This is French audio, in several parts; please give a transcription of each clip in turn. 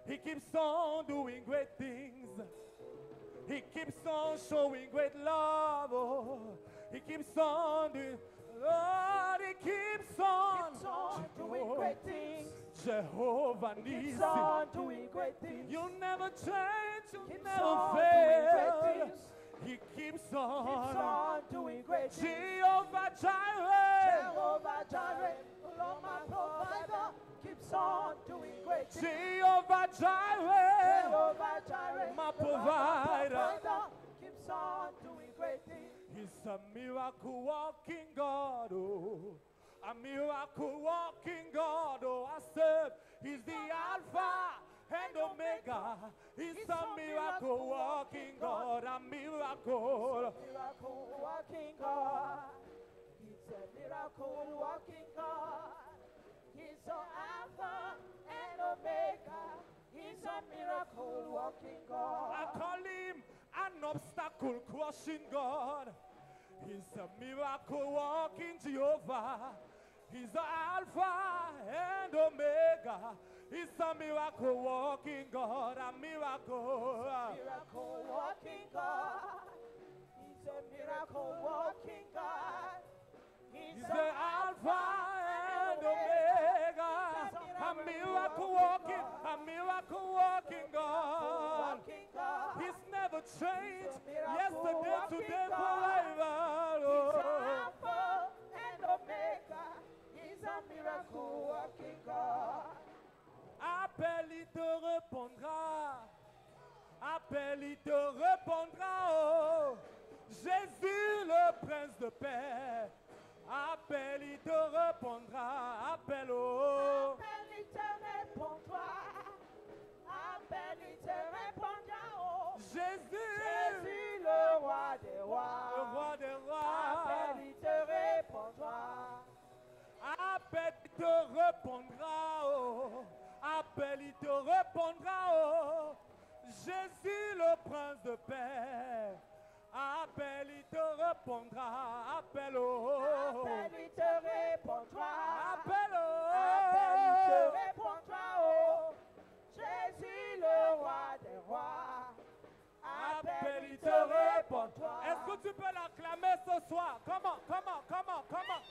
He keeps on doing great things. He keeps on showing great love. Oh, he keeps on doing. Lord, he keeps on doing great things. Jehovah Keeps Nissi. on doing great things. You never change. You Keeps never on fail. doing great things. He keeps Keeps on. on doing great things. Jehovah Jireh. Jehovah Jireh, Lord my provider, keeps on doing great things. Jehovah Jireh. Jehovah Jireh, My Lord provider. keeps on doing great things. He's a miracle walking God. Oh, a miracle walking God. Oh, I said he's the Alpha and Omega. He's a miracle walking God. A miracle. Miracle working God. He's a miracle working God. He's an Alpha and Omega. He's a miracle working I God. call him an obstacle crushing God. He's a miracle walking Jehovah. He's the Alpha and Omega. He's a miracle walking God. A miracle. Miracle working God. He's a miracle working God. He's the Alpha and Omega. A miracle walking. A miracle walking God. working God. He's never changed. miracle Yesterday, working today, God. forever. He's an Oh. Alpha and Omega. He's a miracle working God. Appelle, il te répondra. Appelle, il te répondra. Oh. Jésus, le prince de paix. Appelle, il te répondra. Appelle, oh. Appelle, il te répondra. Appelle, il te répondra. Oh. Jésus, Jésus, le roi des le rois. roi des rois. Appelle, il te répondra. Appelle, il te répondra. Oh. Appelle, il te répondra. Oh. Jésus, le prince de paix. Appelle, il te répondra. Appelle, oh. Appelle, il te répondra. Appelle, oh. Appelle, il te répondra. Oh. Jésus, le roi des rois. Appelle, il te répondra. Est-ce que tu peux l'acclamer ce soir? Comment, comment, comment, comment?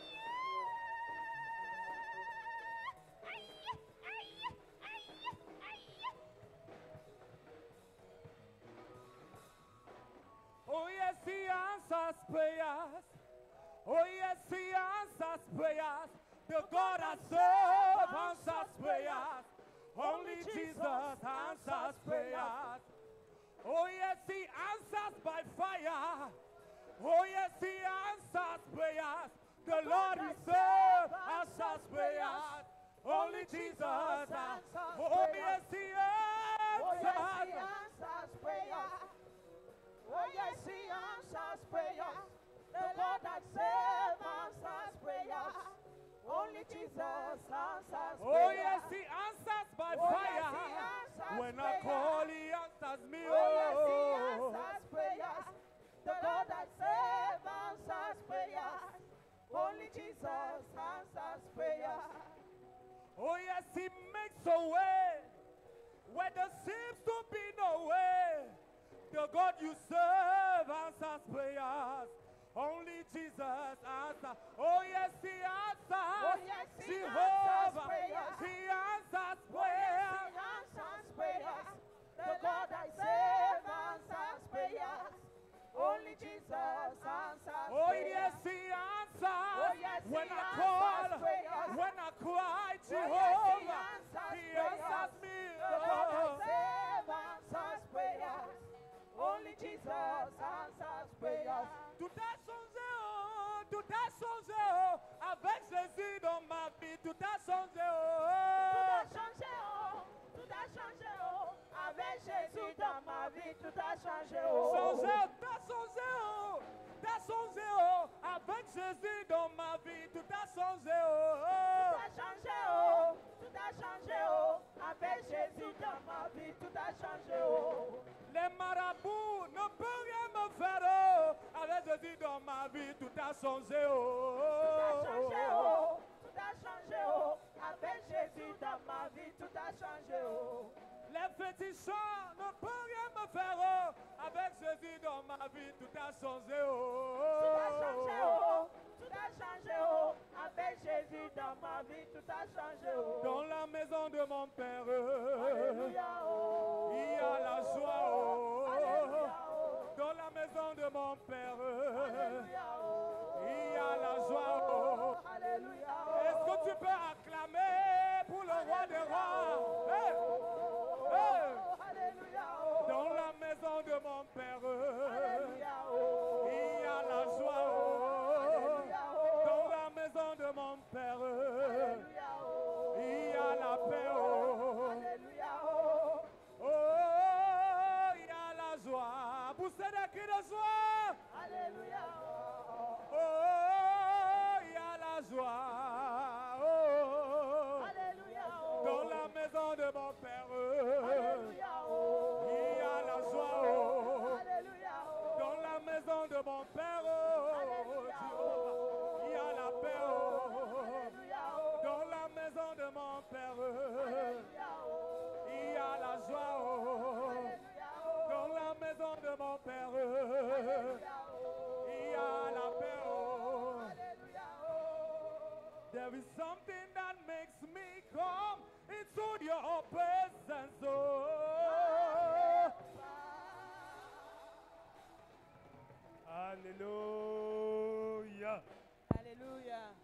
Oh yes, he answers prayers. Oh yes, he answers prayers. The God I serve answers prayers. Only Jesus answers prayers. Oh yes, he answers by fire. Oh yes, he answers prayers. The Lord we serve answers prayers. Only Jesus answers. Oh yes, he Oh, yes, he answers. answers prayer. Oh, yes, he answers prayer. The Lord that serves answers prayer. Only Jesus answers prayer. Oh yes, he answers by Oh, fire. yes, he answers When I prayer. call, he answers me. Oh, yes, Oh, he answers prayers. The Lord that serves answers prayers. Only Jesus answers prayer. oh yes, he makes a way where there seems to be no way. The God you serve answers prayers. Only Jesus answers. Oh yes, he answers. Oh, yes, he Jehovah, answers prayers. he answers Oh, yes, prayers. he answers prayers. The God I serve answers prayers. Only Jesus answers Oh prayers. yes, he answers. Oh, yes, when he I answers call, prayers. when I cry, Oh, Jehovah, yes, he he answers answers me. The God I serve answers prayers. Only Jesus answers prayers. Tout a changé, oh, tout a changé, oh, avec Jésus dans ma vie, tout a changé, Tout a oh. changé, oh. Tout a changé, oh. Avec Jésus dans ma vie, tout a changé, oh. Changé, t'as changé, oh, t'as changé, oh, avec Jésus dans ma vie, tout a changé, Tout oh. a changé, oh. Tout a changé, oh. Avec Jésus dans ma vie, tout a changé, oh. Les marabouts ne peuvent rien me faire, oh, avec Jésus dans ma vie, tout a changé, oh. Tout a changé, oh. Tout a changé, oh. Avec Jésus dans ma vie, tout a changé, oh. Les petit chant ne peut rien me faire. Oh. Avec Jésus dans ma vie, tout a changé. Oh. Tout a changé, oh. Tout a changé, oh. Avec Jésus dans ma vie, tout a changé, oh. Dans la maison de mon Père, Alléluia, oh. il y a la joie. Oh. Alléluia, oh. Dans la maison de mon Père, Alléluia, oh. il y a la joie. Oh. Alléluia, oh. Est-ce que tu peux acclamer pour le roi des rois? Hey! Hey! Alléluia, oh. Dans la maison de mon Père, Alléluia, oh. il y a la joie. Oh. Alléluia, oh. Dans la maison de mon Père, Alléluia, oh. il y a la paix. Oh. Alléluia, oh. Oh, il y a la joie. Poussez des cris de joie. Alléluia, oh. Oh, il y a la joie. Oh. Alléluia, oh. Dans la maison de mon Père, Alléluia, oh. il y a la joie. Oh. Alléluia, oh. Dans la maison de mon Père, oh, Alléluia, Jéhovah, il y a la paix. Oh. Alléluia, oh. Dans la maison de mon Père, Alléluia, oh. il y a la joie. Oh. Alléluia, oh. Dans la maison de mon Père, Alléluia, oh. il y a la paix. Oh. Alléluia, oh. There is something that makes me come into your presence. Oh. Alléluia. Hallelujah.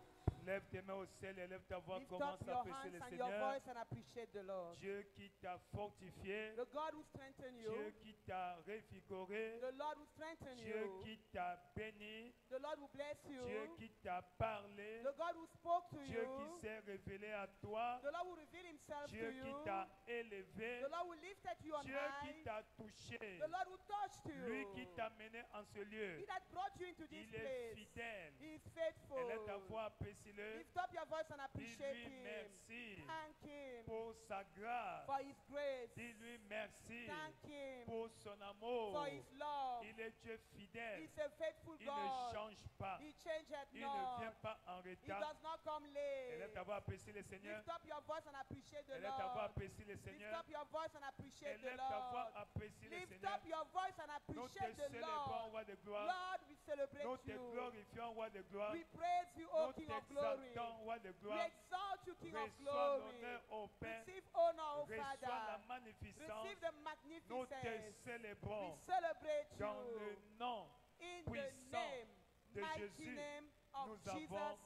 Lève tes mains au ciel et lève ta voix. Lift Commence up à your apprécier le hands and your Seigneur. voice and appreciate the Lord. Dieu qui t'a fortifié. The God who strengthened Dieu you. qui t'a revigoré. The Lord who strengthened Dieu you. qui t'a béni. The Lord who blessed you. Dieu qui t'a parlé. The God who spoke to Dieu qui you. s'est révélé à toi. The Lord who revealed himself Dieu to qui you. t'a élevé. The Lord who lifted you on Dieu qui high. t'a touché. The Lord who touched you. Lui qui t'a mené en ce lieu. He that brought you into this Il est place. fidèle. He is faithful. Elle est ta voix, apprécie-le. Lift up your voice and appreciate Dis-lui him. merci Thank him pour sa grâce. for his grace. Dis-lui merci Thank him pour son amour. for his love. Il est Dieu fidèle. He's a faithful Il ne God. change pas. He changeth Il ne not. vient pas en He retard. does not come Elle est late. ta voix, apprécie le Seigneur. Lift up your voice and appreciate the Elle est ta voix, Lord. apprécie le Lift Seigneur. up your voice and appreciate the Élève ta voix, Lord. apprécie le Lift Seigneur. up your voice and Nous te appreciate the célébrons, Lord. roi de gloire. Lord, we celebrate Nous te you. glorifions, roi de gloire. We praise you, O Nous King of Glory. t'exaltons, roi de We gloire. exalt you, King of Reçois Glory. l'honneur au Père. Receive honor, O Reçois la Father. magnificence. Receive the Nous te magnificence. We célébrons celebrate dans le you. nom In the puissant name, de mighty Jésus. name of Nous avons Jesus,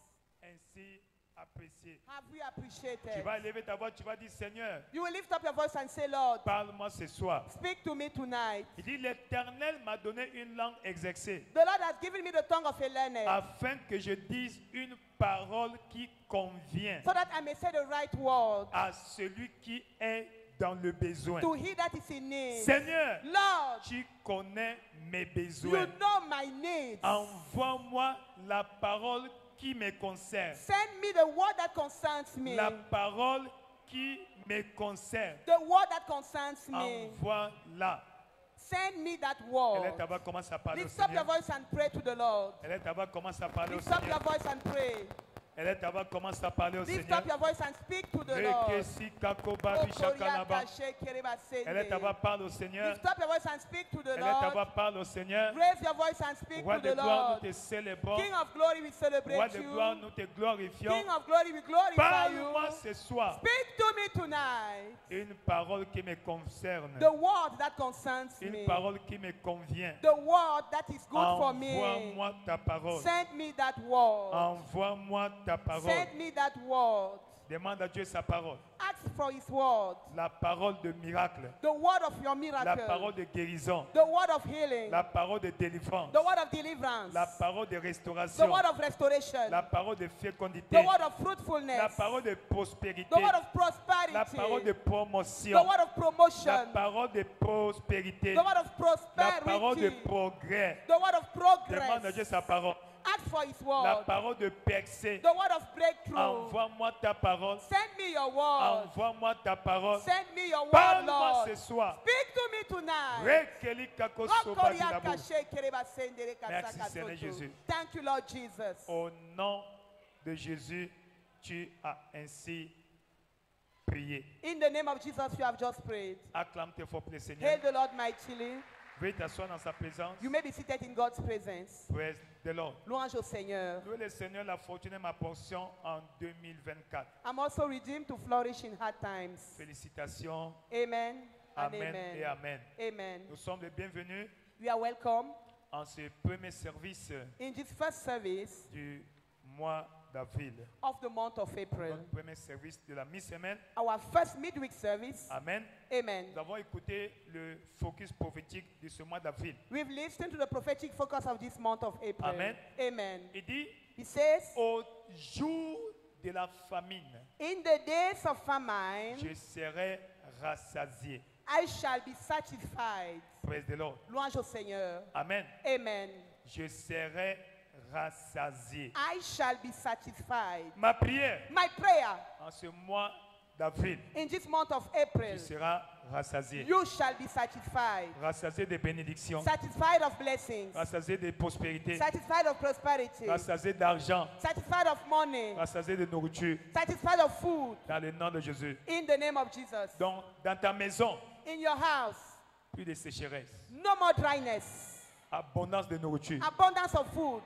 ainsi apprécié. have we Tu appreciated. vas élever ta voix, tu vas dire Seigneur, You will lift up your voice and say, Lord, parle-moi ce soir. speak to me tonight. Il dit l'Éternel m'a donné une langue exercée The Lord has given me the tongue of a learner afin que je dise une parole qui convient so that I may say the right word à celui qui est dans le besoin. to he that is in need. Seigneur, Lord, tu connais mes you besoins. know my needs. Envoie-moi la parole qui me concerne. Send me the word that concerns me. La parole qui me concerne. The word that concerns me. Envoie-la. Send me that Elle est word. ta voix, commence à parler au Lift up your Seigneur. voice and pray to the Lord. Elle est ta voix, commence à parler au Lift up your Seigneur. voice and pray. Elle est ta voix, commence à parler au Lift Seigneur. up your voice and speak to the Lord. Rekesi kakoba bishakalaba. Elle est ta voix, Lift parle au Seigneur. up your voice and speak to the Elle est ta Lord. voix, parle au Seigneur. Raise your voice and speak Roi to de the gloire, Lord. nous te célébrons. King of glory, we Roi celebrate de gloire, you. nous te glorifions. King of glory, we glorify Parle-moi you. ce soir Speak to me tonight. une parole qui me concerne. The word that concerns Une me. parole qui me convient. The word that is good for me. Envoie-moi ta parole. Send me that word. Envoie-moi ta parole. Send me that word. Demande à Dieu sa parole. Ask for his word. La parole de miracle. The word of your La miracle. parole de guérison. The word of healing. La parole de délivrance. The word of deliverance. La parole de The restauration. word of restoration. La parole de fécondité. The word of La fruitfulness. parole de prospérité. The word of prosperity. La parole de The promotion. word of La promotion. parole de prospérité. The word of La parole de prosperity. progrès. The word of Demande à Dieu progress. sa parole. Ask for his La word. parole de percée. The word of breakthrough. Envoie-moi ta parole. Send me your word. Envoie-moi ta parole. Send me your word, Parle-moi Lord. ce soir. Speak to me tonight. Rekeli kako soba dinabo. Merci, Seigneur Jésus. Thank you, Lord Jesus. Au nom de Jésus, tu as ainsi prié. In the name of Jesus, you have just prayed. Acclame très fort pour le Hail Seigneur. the Lord mightily. Veuillez t'asseoir dans sa présence. You may be seated in God's presence. Praise the Lord. Louange au Seigneur. Louez le Seigneur, la fortune est ma portion en 2024. I'm also redeemed to flourish in hard times. Félicitations. Amen. And Amen et amen. amen. Amen. Nous sommes les bienvenus We are welcome en ce premier service in this first service du mois d'avril. of the month of April. Notre premier service de la mi-semaine. Our first midweek service. Amen. Amen. Nous avons écouté le focus prophétique de ce mois d'avril. We've listened to the prophetic focus of this month of April. Amen. Amen. Il dit, He says, au jour de la famine, in the days of famine, je serai rassasié. I shall be satisfied. Praise the Lord. Louange au Seigneur. Amen. Amen. Je serai rassasié. I shall be satisfied. Ma prière My prayer en ce mois d'avril, in this month of tu April, seras rassasié. you shall be satisfied. Rassasié de bénédictions, Satisfied of blessings. rassasié de prospérité, Satisfied of prosperity. rassasié d'argent, Satisfied of money. rassasié de nourriture, Satisfied of food. dans le nom de Jésus. In the name of Jesus. Donc, dans ta maison, In your house, plus de sécheresse, no more dryness. abondance de nourriture, Abundance of food.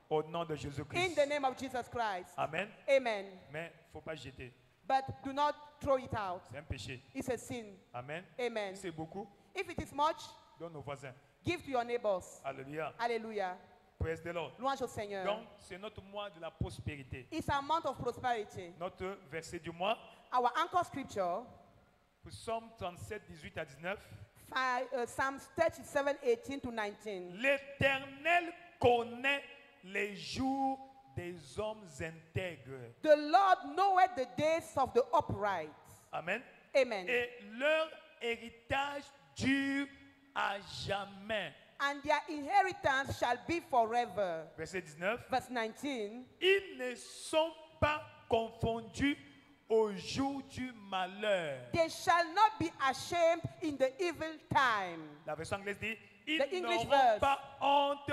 au nom de In Jésus-Christ. the name of Jesus Christ. Amen. Amen. Mais il ne faut pas jeter. But do not throw it out. C'est un péché. It's a sin. Amen. Amen. Si c'est beaucoup, If it is much, donne aux voisins. give to your neighbors. Alléluia. Hallelujah. Praise the Lord. Louange au Seigneur. Donc, c'est notre mois de la prospérité. It's a month of prosperity. Notre verset du mois, Our anchor scripture, Psaume 37, 18 à 19. Psalms 37, 18 to 19. L'Éternel connaît les jours des hommes intègres. The Lord knoweth the days of the upright. Amen. Amen. Et leur héritage dure à jamais. And their inheritance shall be forever. Verset 19. Verse 19. Ils ne sont pas confondus au jour du malheur. They shall not be ashamed in the evil time. La version anglaise dit, ils The English n'auront verse. pas honte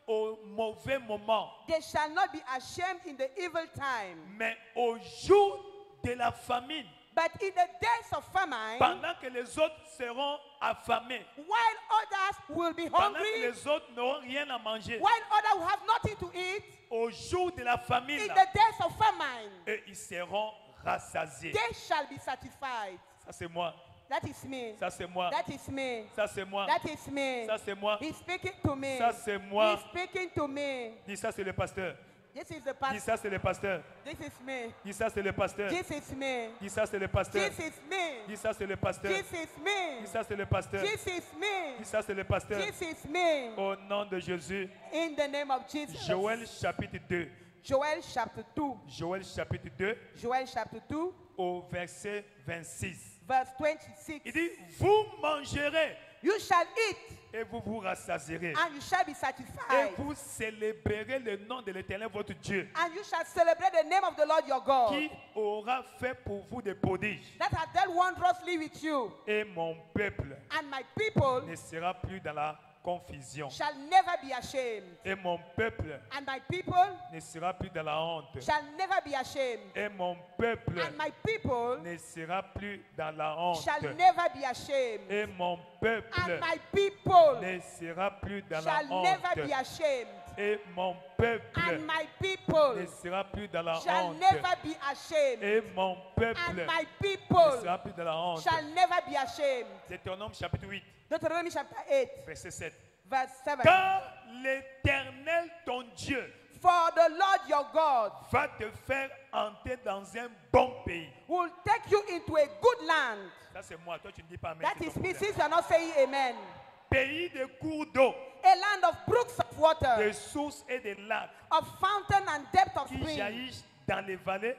au mauvais moment, They shall not be ashamed in the evil time. mais au jour de la famine, But in the days of famine, pendant que les autres seront affamés, while others will be pendant que hungry, les autres n'auront rien à manger, while others will have nothing to eat, au jour de la famine, in the days of famine, eux, ils seront rassasiés. they shall be satisfied. Ça c'est moi, That is me. ça c'est moi, That is me. ça c'est moi, That is me. ça c'est moi, He's speaking to me. ça c'est moi. He's speaking to me. Dis ça c'est le pasteur, This is the dis pastor. ça c'est le pasteur, This is me. dis ça c'est le pasteur, This is me. dis ça c'est le pasteur, This is me. dis ça c'est le pasteur, This is me. dis ça c'est le pasteur, This is me. dis ça c'est le pasteur. This is me. Au nom de Jésus, In the name of Jesus. Joël chapitre 2, Joel chapter 2. Joël chapitre 2 Joel chapter 2, au verset 26. verse 26. Il dit, vous mangerez You shall eat et vous vous rassasierez. and you shall be Et satisfied. vous célébrerez le nom de l'Éternel votre Dieu, And you shall celebrate the name of the Lord your God. qui aura fait pour vous des prodiges. That hath dealt wondrously with you. Et mon peuple And my people ne sera plus dans la confusion. shall never be ashamed. Et mon peuple And my people ne sera plus dans la honte. shall never be ashamed. Et mon peuple And my people ne sera plus dans la honte. shall never be ashamed. Et mon peuple And my people ne sera plus dans la shall never be honte. ashamed. Et mon peuple And my people ne sera plus dans la shall honte. never be ashamed. Et mon peuple And my ne people sera plus dans la honte. shall never be ashamed. Deutéronome chapitre 8, Deuteronomy chapter 8, verset 7. verse 7. Car l'Éternel, ton Dieu, For the Lord your God va te faire entrer dans un bon pays. will take you into a good land. Ça, c'est moi. Toi, tu ne dis pas amen. That c'est is ton me, problème. since you are not saying amen. Pays de cours d'eau, A land of brooks of de water, sources et de lacs of fountain and depth of qui spring, jaillissent dans les vallées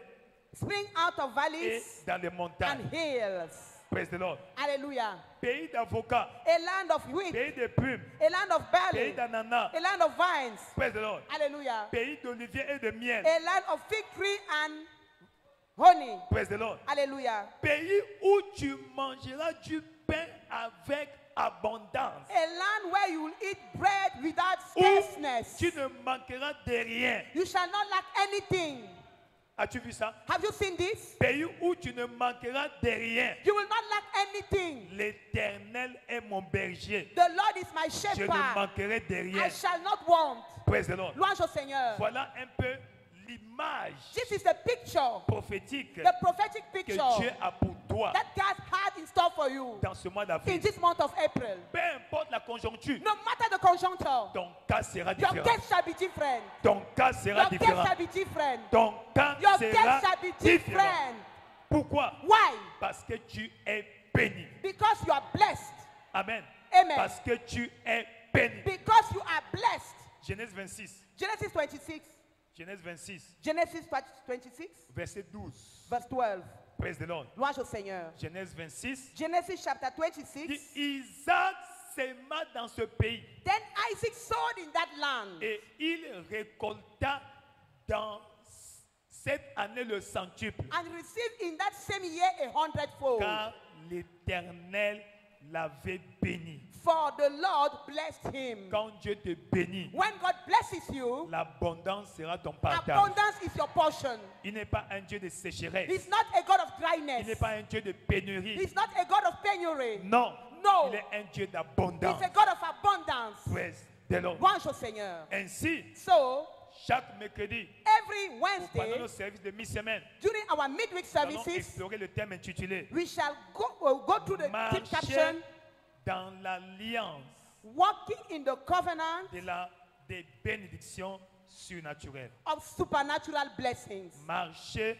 spring out of et valleys dans les montagnes. and hills. Praise the Lord. Hallelujah. Pays d'avocats, A land of wheat, pays de plumes, a land of pays barley, d'ananas. a land of vines. Praise the Lord. Hallelujah. Pays d'olivier et de miel. A land of fig tree and honey. Praise the Lord. Hallelujah. Pays où tu mangeras du pain avec abondance. A land where you will eat bread without Où scarceness. tu ne manqueras de rien. You shall not lack anything. As-tu vu ça? Have you seen this? Pays où tu ne manqueras de rien. You will not lack anything. L'Éternel est mon berger. The Lord is my Je ne shepherd. manquerai de rien. I shall not want. Praise the Lord. Louange au Seigneur. Voilà un peu l'image This is the picture, prophétique the prophetic que picture Dieu a pour toi that God had in store for you dans ce mois in d'avril. this month of April. Peu importe la conjoncture, No matter the conjuncture, ton cas sera your différent. case shall be different. Ton cas sera Your case différent. shall be different. Ton cas Your sera case shall be différent. different. Pourquoi? Why? Parce que tu es béni. Because you are blessed. Amen. Amen. Parce que tu es béni. Because you are blessed. Genèse 26. Genesis 26. Genèse 26, Genesis 26, verset 12. verse 12. Praise the Lord. Louange au Seigneur. Genèse 26. Genesis chapter Dit, 26. Isaac s'aima dans ce pays Then Isaac sowed in that land, et il récolta dans cette année le centuple, and received in that same year 100-fold. car l'Éternel l'avait béni. For the Lord blessed him. Quand Dieu te bénit, When God blesses you, l'abondance sera ton partage. abundance is your portion. Il n'est pas un Dieu de sécheresse. He's not a God of Il n'est dryness. pas un Dieu de pénurie. He's not a God of penury. Non. No. Il est un Dieu He's d'abondance. a God of abundance. Praise the Lord. Louange au Seigneur. Ainsi, So, chaque mercredi, every pendant Wednesday, nos services de mi-semaine, during our midweek nous allons services, explorer le thème intitulé we shall go through the Marcher caption, dans l'alliance walking in the covenant des bénédictions surnaturelles. of supernatural blessings. Marcher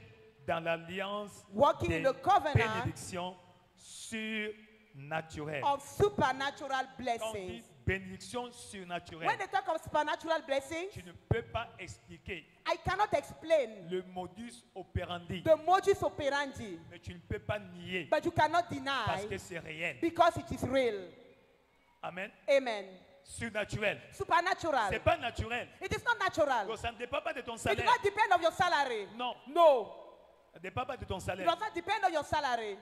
dans l'alliance Walking des in the covenant bénédictions surnaturelles. of supernatural Quand on dit blessings. bénédiction When surnaturelle, they talk of supernatural blessings, tu ne peux pas expliquer I cannot explain le modus operandi, the modus operandi, mais tu ne peux pas nier but you cannot parce deny que c'est réel. because it is real. Amen. Amen. Surnaturel. Supernatural. C'est pas naturel. It is not natural. Donc, ça ne dépend pas de ton It does salaire. not depend on your salary. Non, No. ça ne dépend pas de ton It salaire. does not depend on your salary.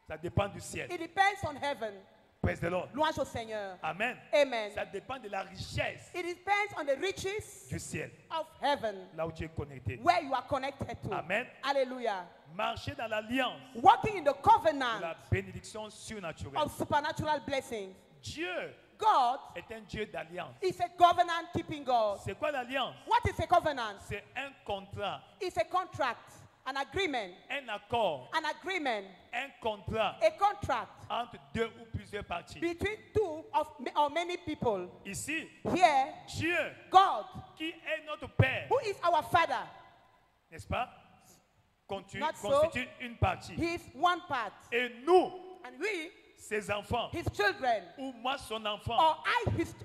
Ça dépend du ciel. It depends on heaven. Praise the Lord. Louange au Seigneur. Amen. Amen. Ça dépend de la richesse It depends on the riches du ciel, of heaven, là où tu es connecté. where you are connected to. Amen. Hallelujah. Marcher dans l'alliance, Walking in the covenant la bénédiction surnaturelle. of supernatural blessings. Dieu God est un Dieu d'alliance. is a covenant keeping God. C'est quoi l'alliance? What is a covenant? C'est un contrat, It's a contract, an agreement, un accord, an agreement, un contrat a contract entre deux ou plusieurs parties. between two or many people. Ici, Here, Dieu, God, qui est notre Père, who is our Father, n'est-ce pas, constitue Not so. constitue une partie. He is one part. Et nous, And we, ses enfants, his children, ou moi, son enfant, or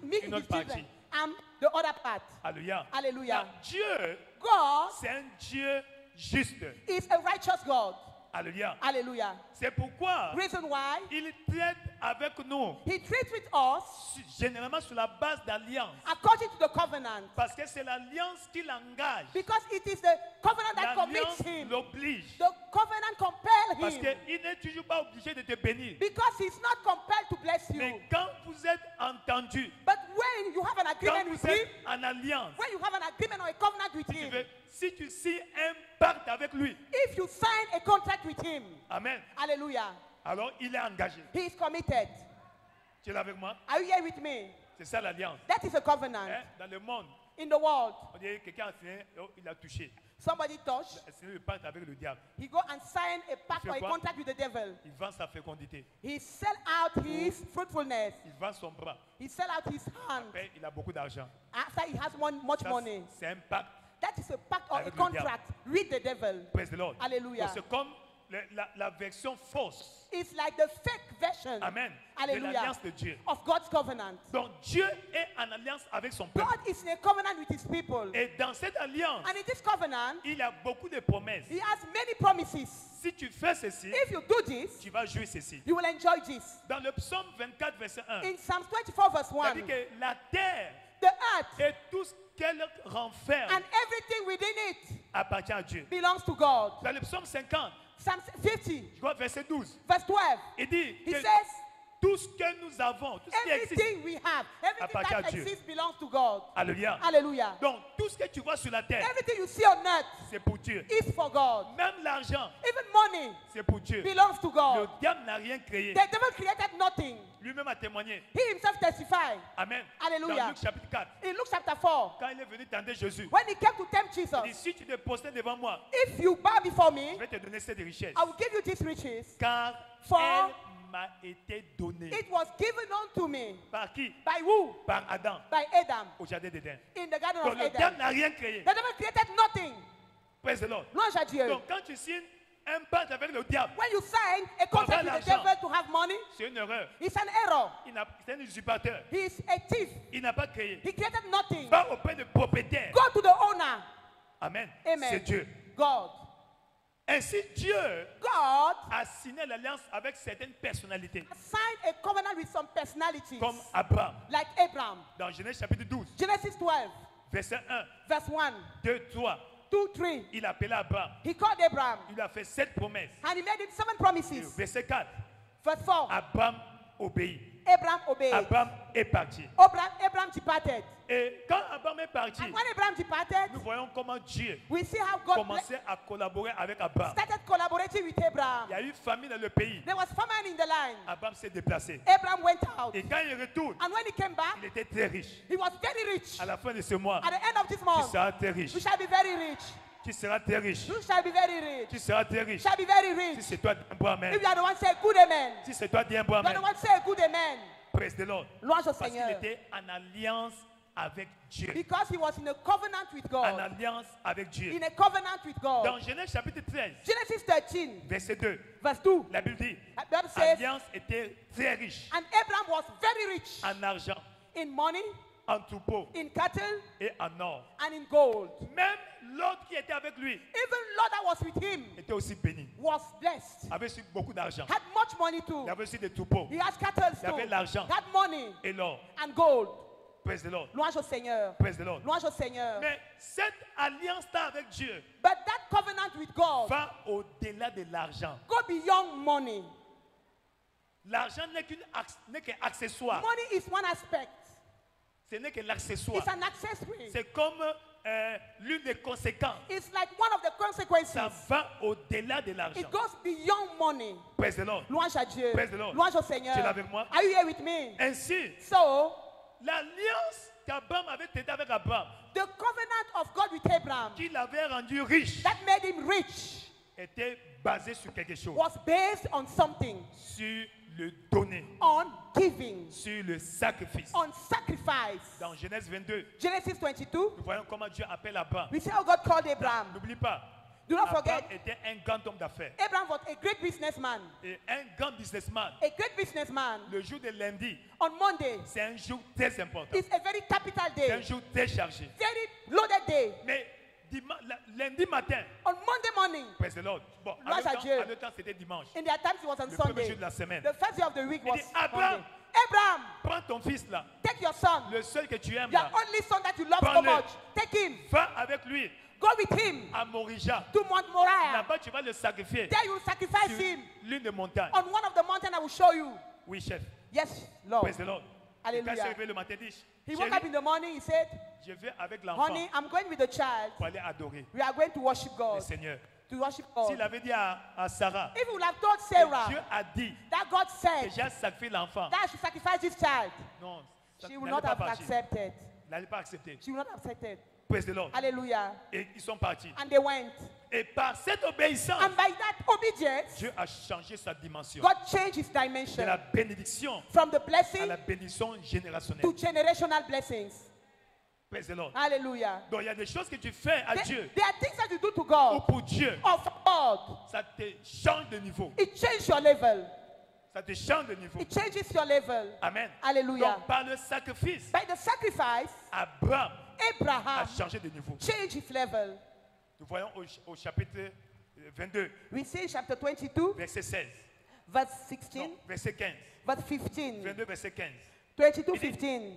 me, Une his autre children, partie. am the other part. alléluia. Hallelujah. Car Dieu, God c'est un Dieu juste. is a righteous God. Alléluia. Hallelujah. C'est pourquoi Reason why il traite avec nous, he treats with us généralement sur la base d'alliance. according to the covenant. Parce que c'est l'alliance qui l'engage. Because it is the covenant that commits L'alliance him. l'oblige. The covenant compels Parce him. qu'il n'est toujours pas obligé de te bénir. Because he's not compelled to bless you. Mais quand vous êtes entendus, But when you have an quand agreement vous with êtes him, en alliance, when you have an agreement or a covenant with him, si tu signes un pacte avec lui, if you sign a contract with him, amen, hallelujah, alors il est engagé. he is committed. Tu es là avec moi? Are you here with me? C'est ça l'alliance. That is a covenant. Hein? Dans le monde, In the world, on dirait que quelqu'un a signé, oh, il a touché. somebody touched, Il a signé le pacte avec le diable. he go and sign a pact fait or a quoi? contract with the devil. Il vend sa fécondité. He sell out his fruitfulness. Il vend son bras. He sell out his hand. Après, il a beaucoup d'argent. After he has much Ça, money. c'est un pacte. That is a pact or a Avec le contract with the devil. Praise the Lord. Hallelujah. Donc, c'est comme la version fausse. It's like the fake version, Amen. De hallelujah, l'alliance de Dieu. of God's covenant. Donc Dieu est en alliance avec son peuple. God is in a covenant with his people. Et dans cette alliance, And in this covenant, il y a beaucoup de promesses. he has many promises. Si tu fais ceci, If you do this, tu vas jouir ceci. you will enjoy this. Dans le psaume 24, verset 1, In Psalm 24 verse il 1, dit que la terre the earth et tout ce qu'elle renferme and everything within it appartient à Dieu. belongs to God. Dans le psaume 50, Psalm 50 je crois verset 12, verse 12, il dit he que says, tout ce que nous avons, tout ce qui existe, Everything we have, everything appartient à that Dieu. exists belongs to God. Alléluia. Hallelujah. Donc, tout ce que tu vois sur la terre, Everything you see on earth c'est pour Dieu. is for God. Même l'argent, Even money c'est pour Dieu. belongs to Le God. diable n'a rien créé. The devil created nothing. Lui-même a témoigné. He himself testified. Amen. Alléluia. Dans Luc chapitre 4, In Luke chapter 4, quand il est venu tenter Jésus, when he came to tempt il dit, Jesus, si tu te postais devant moi, if you bow before me, je vais te donner cette richesse. I will give you these riches. Car For- elle m'a été donnée. It was given unto me. Par qui? By who? Par Adam, By Adam au jardin d'Éden. in the garden Donc of le diable Eden. n'a rien créé. The devil created nothing. Praise the Lord. Louange à Dieu. Donc quand tu signes un pacte avec le diable, When you sign a contract with the l'argent. devil to have money, c'est une erreur. it's an error. C'est un usurpateur. He is a thief. Il n'a pas créé. He created nothing. Va auprès du propriétaire. Go to the owner. Amen. Amen. C'est Dieu. God. Ainsi, Dieu God a signé l'alliance avec certaines personnalités, signed a covenant with some personalities, comme Abraham. like Abraham. Dans Genèse chapitre 12, Genesis 12, verset 1, verse 1, 2, 3, 2, 3. il appela Abraham. He called Abraham Il lui a fait 7 promesses. and he made him 7 Et promises. verset 4, Verse 4. Abraham obéit. Abraham obeyed. Abraham est parti. Abraham departed. Et quand Abraham est parti, And when Abraham departed, nous voyons comment Dieu we see how God commençait à collaborer avec Abraham. started collaborating with Abraham. Il y a eu famine dans le pays. There was famine in the land. Abraham s'est déplacé. Abraham went out. Et quand il retourne, And when he came back, il était très riche. he was very rich. À la fin de ce mois, At the end of this tu month, seras très riche. you shall be very rich. Tu seras très riche. You shall be very rich. Tu seras très riche. Shall be very Si rich. c'est toi, dis un bon amen. If you are the one, say a good amen. Si c'est toi, dis un bon You are amen. the one, say a good amen. Praise the Lord. Louange au Parce qu'il Seigneur. était en alliance avec Dieu. Because he was in a covenant with En God. alliance avec Dieu. In a covenant with God. Dans Genèse chapitre 13, Genesis 13, verset 2, verse 2. la Bible dit, The Bible says, l'alliance était très riche and Abraham was very rich en argent, in money, en troupeaux in cattle, et en or. and in gold. Même l'autre qui était avec lui Even Lord that was with him était aussi béni. was blessed. Avait aussi beaucoup d'argent. Had much money too. Il avait aussi des troupeaux He has cattle Il avait too. l'argent. Had money et l'or. and gold. Praise the Lord. Louange au Seigneur. Praise the Lord. Louange au Seigneur. Mais cette alliance-là avec Dieu But that covenant with God va au-delà de l'argent. go beyond money. L'argent n'est qu'un accessoire. Money is one aspect. Ce n'est que l'accessoire. It's an accessory. C'est comme l'une des conséquences. It's like one of the consequences. Ça va au-delà de l'argent. It goes beyond money. Praise the Lord. Louange à Dieu. Praise the Lord. Louange au Seigneur. Tu es là avec moi? Are you here with me? Ainsi, So, l'alliance qu'Abraham avait traitée avec Abraham, the covenant of God with Abraham qui l'avait rendu riche, that made him rich était basée sur quelque chose. was based on something, Sur le donner, on giving, sur le sacrifice. on sacrifice. Dans Genèse 22, Genesis 22, nous voyons comment Dieu appelle Abraham. we see how God called Abraham. N'oublie pas, Do not Abraham forget, était un grand homme d'affaires Abraham was a great businessman. et un grand businessman. A great businessman. Le jour de lundi, On Monday, c'est un jour très important. it's a very capital C'est un day, jour très chargé. very loaded day. Mais lundi matin, On Monday morning, praise the Lord. Bon, Gloire à Dieu. en notre temps, c'était dimanche. in their times it was on Le premier Sunday. jour de la semaine. The first day of the week Il was dit, Abraham, Monday. Abraham, prends ton fils là, take your son, le seul que tu aimes your là, only son that you love so Prends-le. much. Take him, va avec lui go with him à Morija. to Mount Moriah. Là-bas, tu vas le sacrifier There you sacrifice sur him l'une des montagnes. on one of the mountains I will show you. Oui, chef. Yes, Lord. Praise the Lord. Et quand il s'est Hallelujah. réveillé le matin, il dit, He woke up chérie, in the morning, he said, je vais avec l'enfant honey, I'm going with the child. pour aller adorer We are going to worship le God. Seigneur. To worship God. S'il avait dit à Sarah, If you would have told que Sarah Dieu a dit that God que said j'ai sacrifié l'enfant, that she sacrifice this child, non, ça she would n'allait not pas have partir. accepted. Il n'allait pas accepter. She would not have accepted. Praise the Lord. Hallelujah. Et ils sont partis. And they went. Et par cette obéissance, And by that obedience, Dieu a changé sa dimension. God changed his De dimension la bénédiction from the à blessing la bénédiction générationnelle. to generational blessings. Praise the Lord. Hallelujah. Donc il y a des choses que tu fais à Dieu There are things that you do to ou God pour Dieu. or for God. Ça te change de niveau. It changes your level. Ça te change de niveau. It changes your level. Amen. Hallelujah. Donc par le sacrifice, By the sacrifice, Abraham a Abraham changé de niveau. changed his level. Nous voyons au chapitre 22, We see in chapter 22, verset 16. verse 16, Non, verset 15. verse 15. 22, verset 15. 22, 15.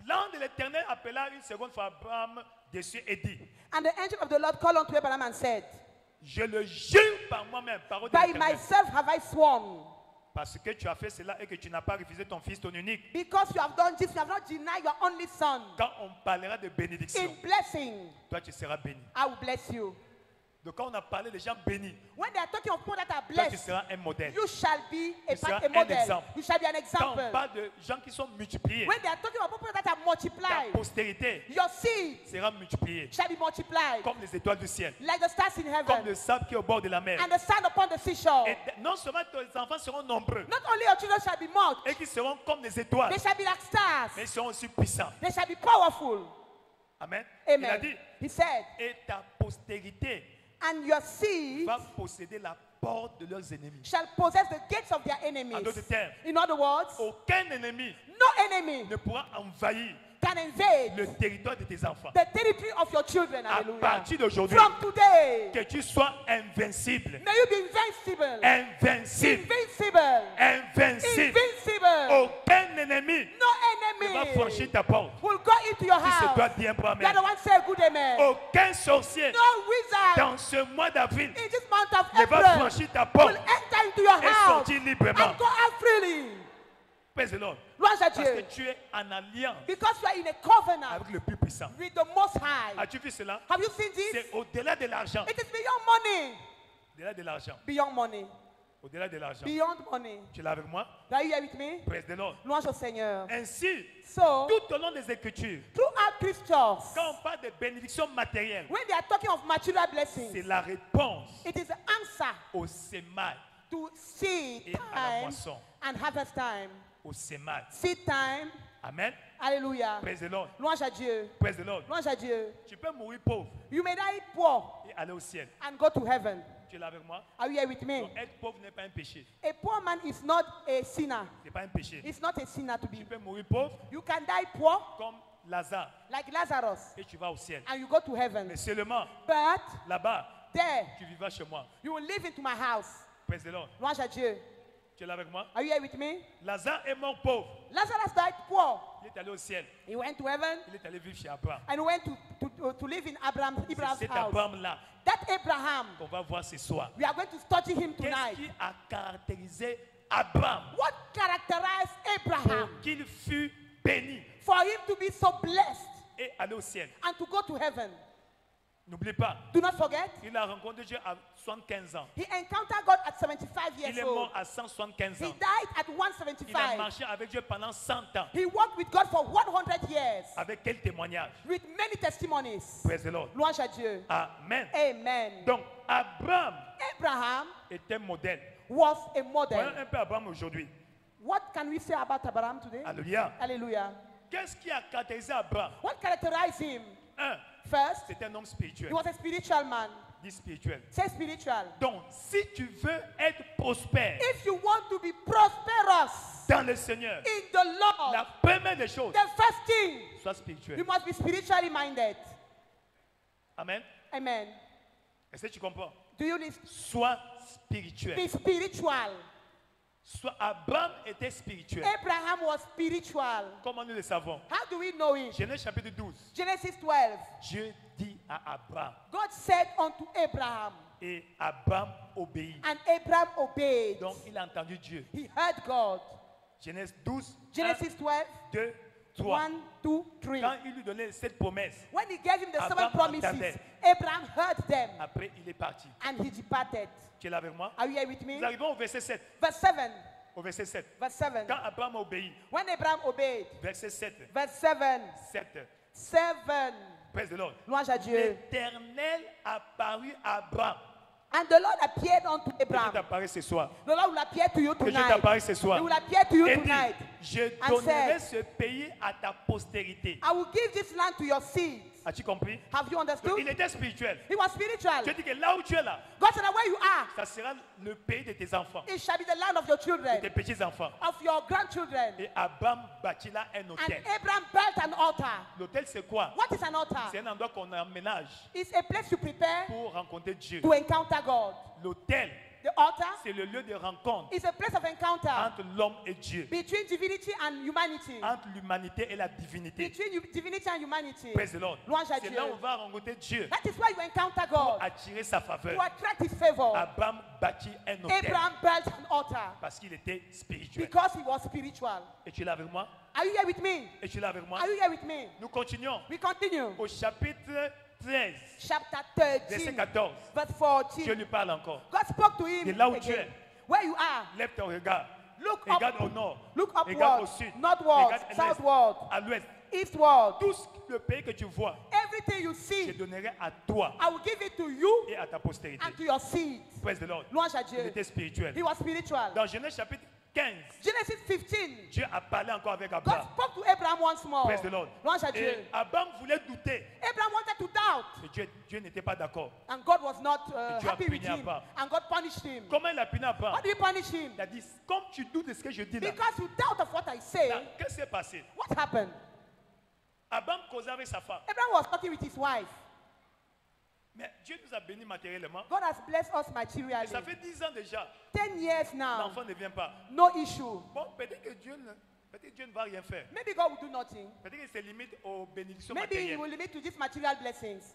L'ange de l'Éternel appela une seconde fois Abraham dessus et dit, And the angel of the Lord called unto Abraham and said, je le jure par moi-même, parole de by l'Éternel, myself have I sworn, Parce que tu as fait cela et que tu n'as pas refusé ton fils, ton unique. Because you have done this, you have not denied your only son. Quand on parlera de bénédiction, In blessing, toi tu seras béni. I will bless you. Donc quand on a parlé des gens bénis, When they are talking of people that are toi tu blessed, seras un modèle. you shall be Tu seras a un model. exemple. You shall be an Quand example. on parle de gens qui sont multipliés, When they are talking about people that are ta multiplied, postérité your seed sera multipliée. shall be multiplied Comme les étoiles du ciel, like the stars in comme heaven le sable qui est au bord de la mer. and the sand upon the seashore. Et non seulement tes enfants seront nombreux Not only your children shall be much, et qui seront comme des étoiles, they shall be like stars. mais ils seront aussi puissants. They shall be powerful. Amen. Il a Amen. dit, He said, et ta postérité and your seed va posséder la porte de leurs ennemis. shall possess the gates of their En enemies. d'autres termes, In other words, aucun ennemi no enemy ne pourra envahir can invade le territoire de tes enfants. the territory of your children. À Hallelujah. partir d'aujourd'hui, From today, que tu sois invincible. may you be invincible. Invincible. Invincible. Invincible. Invincible. Aucun ennemi No ne va enemy franchir ta porte. will go into your Tu se dois house. dire pour The other Amen. one say good amen. Aucun sorcier No wizard dans ce mois d'avril in this month of ne va April franchir ta will porte enter into your et house sortir librement. and go out freely. Praise the Lord. Louange à Parce que Dieu. tu es en alliance Because you are in a covenant avec le plus puissant. with the Most High. As-tu vu cela? Have you seen this? C'est au-delà de l'argent. It is beyond money. Au-delà de l'argent. Beyond money. Au-delà de l'argent. Beyond money. Tu es là avec moi? Are you here with me? Praise the Lord. Louange au Seigneur. Ainsi, So, tout au long des Écritures, throughout Scriptures, quand on parle de bénédiction matérielle, when they are talking of material c'est blessings, la réponse it is the answer au sémail. to seed Et à la time moisson. and harvest time. Au sémail. Seed time, Amen. hallelujah. Praise the Lord. Louange à Dieu. Praise the Lord. Louange à Dieu. Tu peux mourir pauvre You may die poor et aller au ciel. and go to heaven. Tu es là avec moi? Are you here with me? Donc, être pauvre n'est pas un péché. A poor man is not a sinner. Ce n'est pas un péché. It's not a sinner to Tu be. peux mourir pauvre You can die poor comme Lazare like Lazarus et tu vas au ciel. and you go to heaven. Mais seulement But là-bas, there, tu vivras chez moi. you will live into my house. Praise the Lord. Louange à Dieu. Tu es là avec moi? Are you here with me? Lazare est mort pauvre. Lazarus died poor. Il est allé au ciel. He went to heaven Il est allé vivre chez Abraham. and went to live in Abraham's C'est cet house. Abraham-là That Abraham, qu'on va voir ce soir. we are going to study him Qu'est-ce tonight. qui a caractérisé Abraham What characterized Abraham pour qu'il fût béni for him to be so blessed et aller au ciel? and to go to heaven? N'oublie pas, Do not forget, il a rencontré Dieu à 75 ans. he encountered God at 75 Il years est old. mort à 175 He ans. died at Il a 175. marché avec Dieu pendant 100 ans. He walked with God for 100 years Avec quel témoignage? with many testimonies. Praise the Lord. Louange à Dieu. Amen. Amen. Donc, Abraham Abraham est un modèle. was a Voyons model. un peu Abraham aujourd'hui. What can we say about Abraham today? Alléluia. Hallelujah. Qu'est-ce qui a caractérisé Abraham? What characterized him? Un, First, c'est un homme he spirituel. was a spiritual man. Dit spirituel. Say spiritual. Donc, si tu veux être prospère If you want to be prosperous dans le Seigneur, in the Lord, la première des choses, the first thing, sois you spirituel. must be spiritually minded. Amen. Amen. Est-ce que tu comprends? Do you need Sois spirituel. be spiritual? Abraham était spirituel. Abraham was spiritual. Comment nous le savons? How do we know it? Genèse chapitre 12. Genesis 12. Dieu dit à Abraham God said unto Abraham, et Abraham obéit. and Abraham obeyed. Donc il a entendu Dieu. He heard God. Genèse 12, Genesis 12, 2, 3. 1, 2, 3. Quand il lui donnait cette promesse, When he gave him the seven Abraham promises, entendait. Abraham heard them après il est parti. and he departed. Tu es là avec moi? Are you here with me? Nous arrivons au verset 7. Verse 7. Au verset 7. Verse 7. Quand Abraham a obéi, When Abraham obeyed. verset 7. Verse 7. 7. 7. Praise the Lord. Louange à Dieu. L'Éternel apparut à Abraham. And the Lord appeared unto Que Dieu Abraham. t'apparaît ce soir. The Lord will appear to you Que Dieu tonight. t'apparaît ce soir. He will appear to you Et dit, tonight. je And donnerai said, ce pays à ta postérité. I will give this land to your seed. As-tu compris? Have you Donc, understood? il était spirituel. He was spiritual. Je dis que là où tu es là, God said that where you are, ça sera le pays de tes enfants, it shall be the land of your de children, tes petits-enfants. of your grandchildren. Et Abraham bâtit là un And hôtel. Abraham built an altar. L'hôtel, c'est quoi? What is an altar? C'est un endroit qu'on emménage It's a place you prepare pour rencontrer Dieu. to encounter God. L'hôtel, The altar c'est le lieu de rencontre is a place of encounter entre l'homme et Dieu, between divinity and humanity. entre l'humanité et la divinité. Between divinity and humanity. Praise the Lord. Louange à C'est Dieu. là où on va rencontrer Dieu That is why you encounter pour God. attirer sa faveur. To attract his favor. Abraham bâtit un hôtel Abraham built an altar parce qu'il était spirituel. because he was spiritual. Et tu es là avec moi? Are you here with me? Et tu es là avec moi? Are you here with me? Nous continuons We continue. au chapitre 13, Chapter verset 13, 14. verse Dieu 14. lui parle encore. God spoke to him Et là où tu again. es. Where you are, Lève ton regard. look Regarde up, au nord. look Regarde au upward, sud. northward, Regarde à l'est, southward, à l'ouest. eastward. Tout le pays que tu vois, Everything you je see, donnerai à toi I will give it to you et à ta postérité. and to your seed. Praise the Lord. Louange à Il Dieu. était spirituel. He was spiritual. Dans Genèse chapitre 15, Genesis 15. Dieu a parlé encore avec God Abraham. spoke to Abraham once more. Praise the Lord. Louange à Et Dieu. Abraham voulait douter. Abraham wanted to doubt, Et Dieu n'était pas d'accord. and God was not Dieu a happy with puni him, Abraham. and God punished him. Comment il a puni Abraham? How do you punish him? Il a dit, comme tu doutes de ce que je dis là, Because you doubt of what I say. là, qu'est-ce qui s'est passé? What happened? Abraham causait avec sa femme. Abraham was talking with his wife. Mais Dieu nous a bénis matériellement. God has blessed us Et materially. ça fait 10 ans déjà. 10 years now, L'enfant ne vient pas. no issue. Bon, peut-être que Dieu ne va rien faire. Maybe God will do nothing. Peut-être qu'il se limite aux bénédictions Maybe he matérielles. will limit to these material blessings.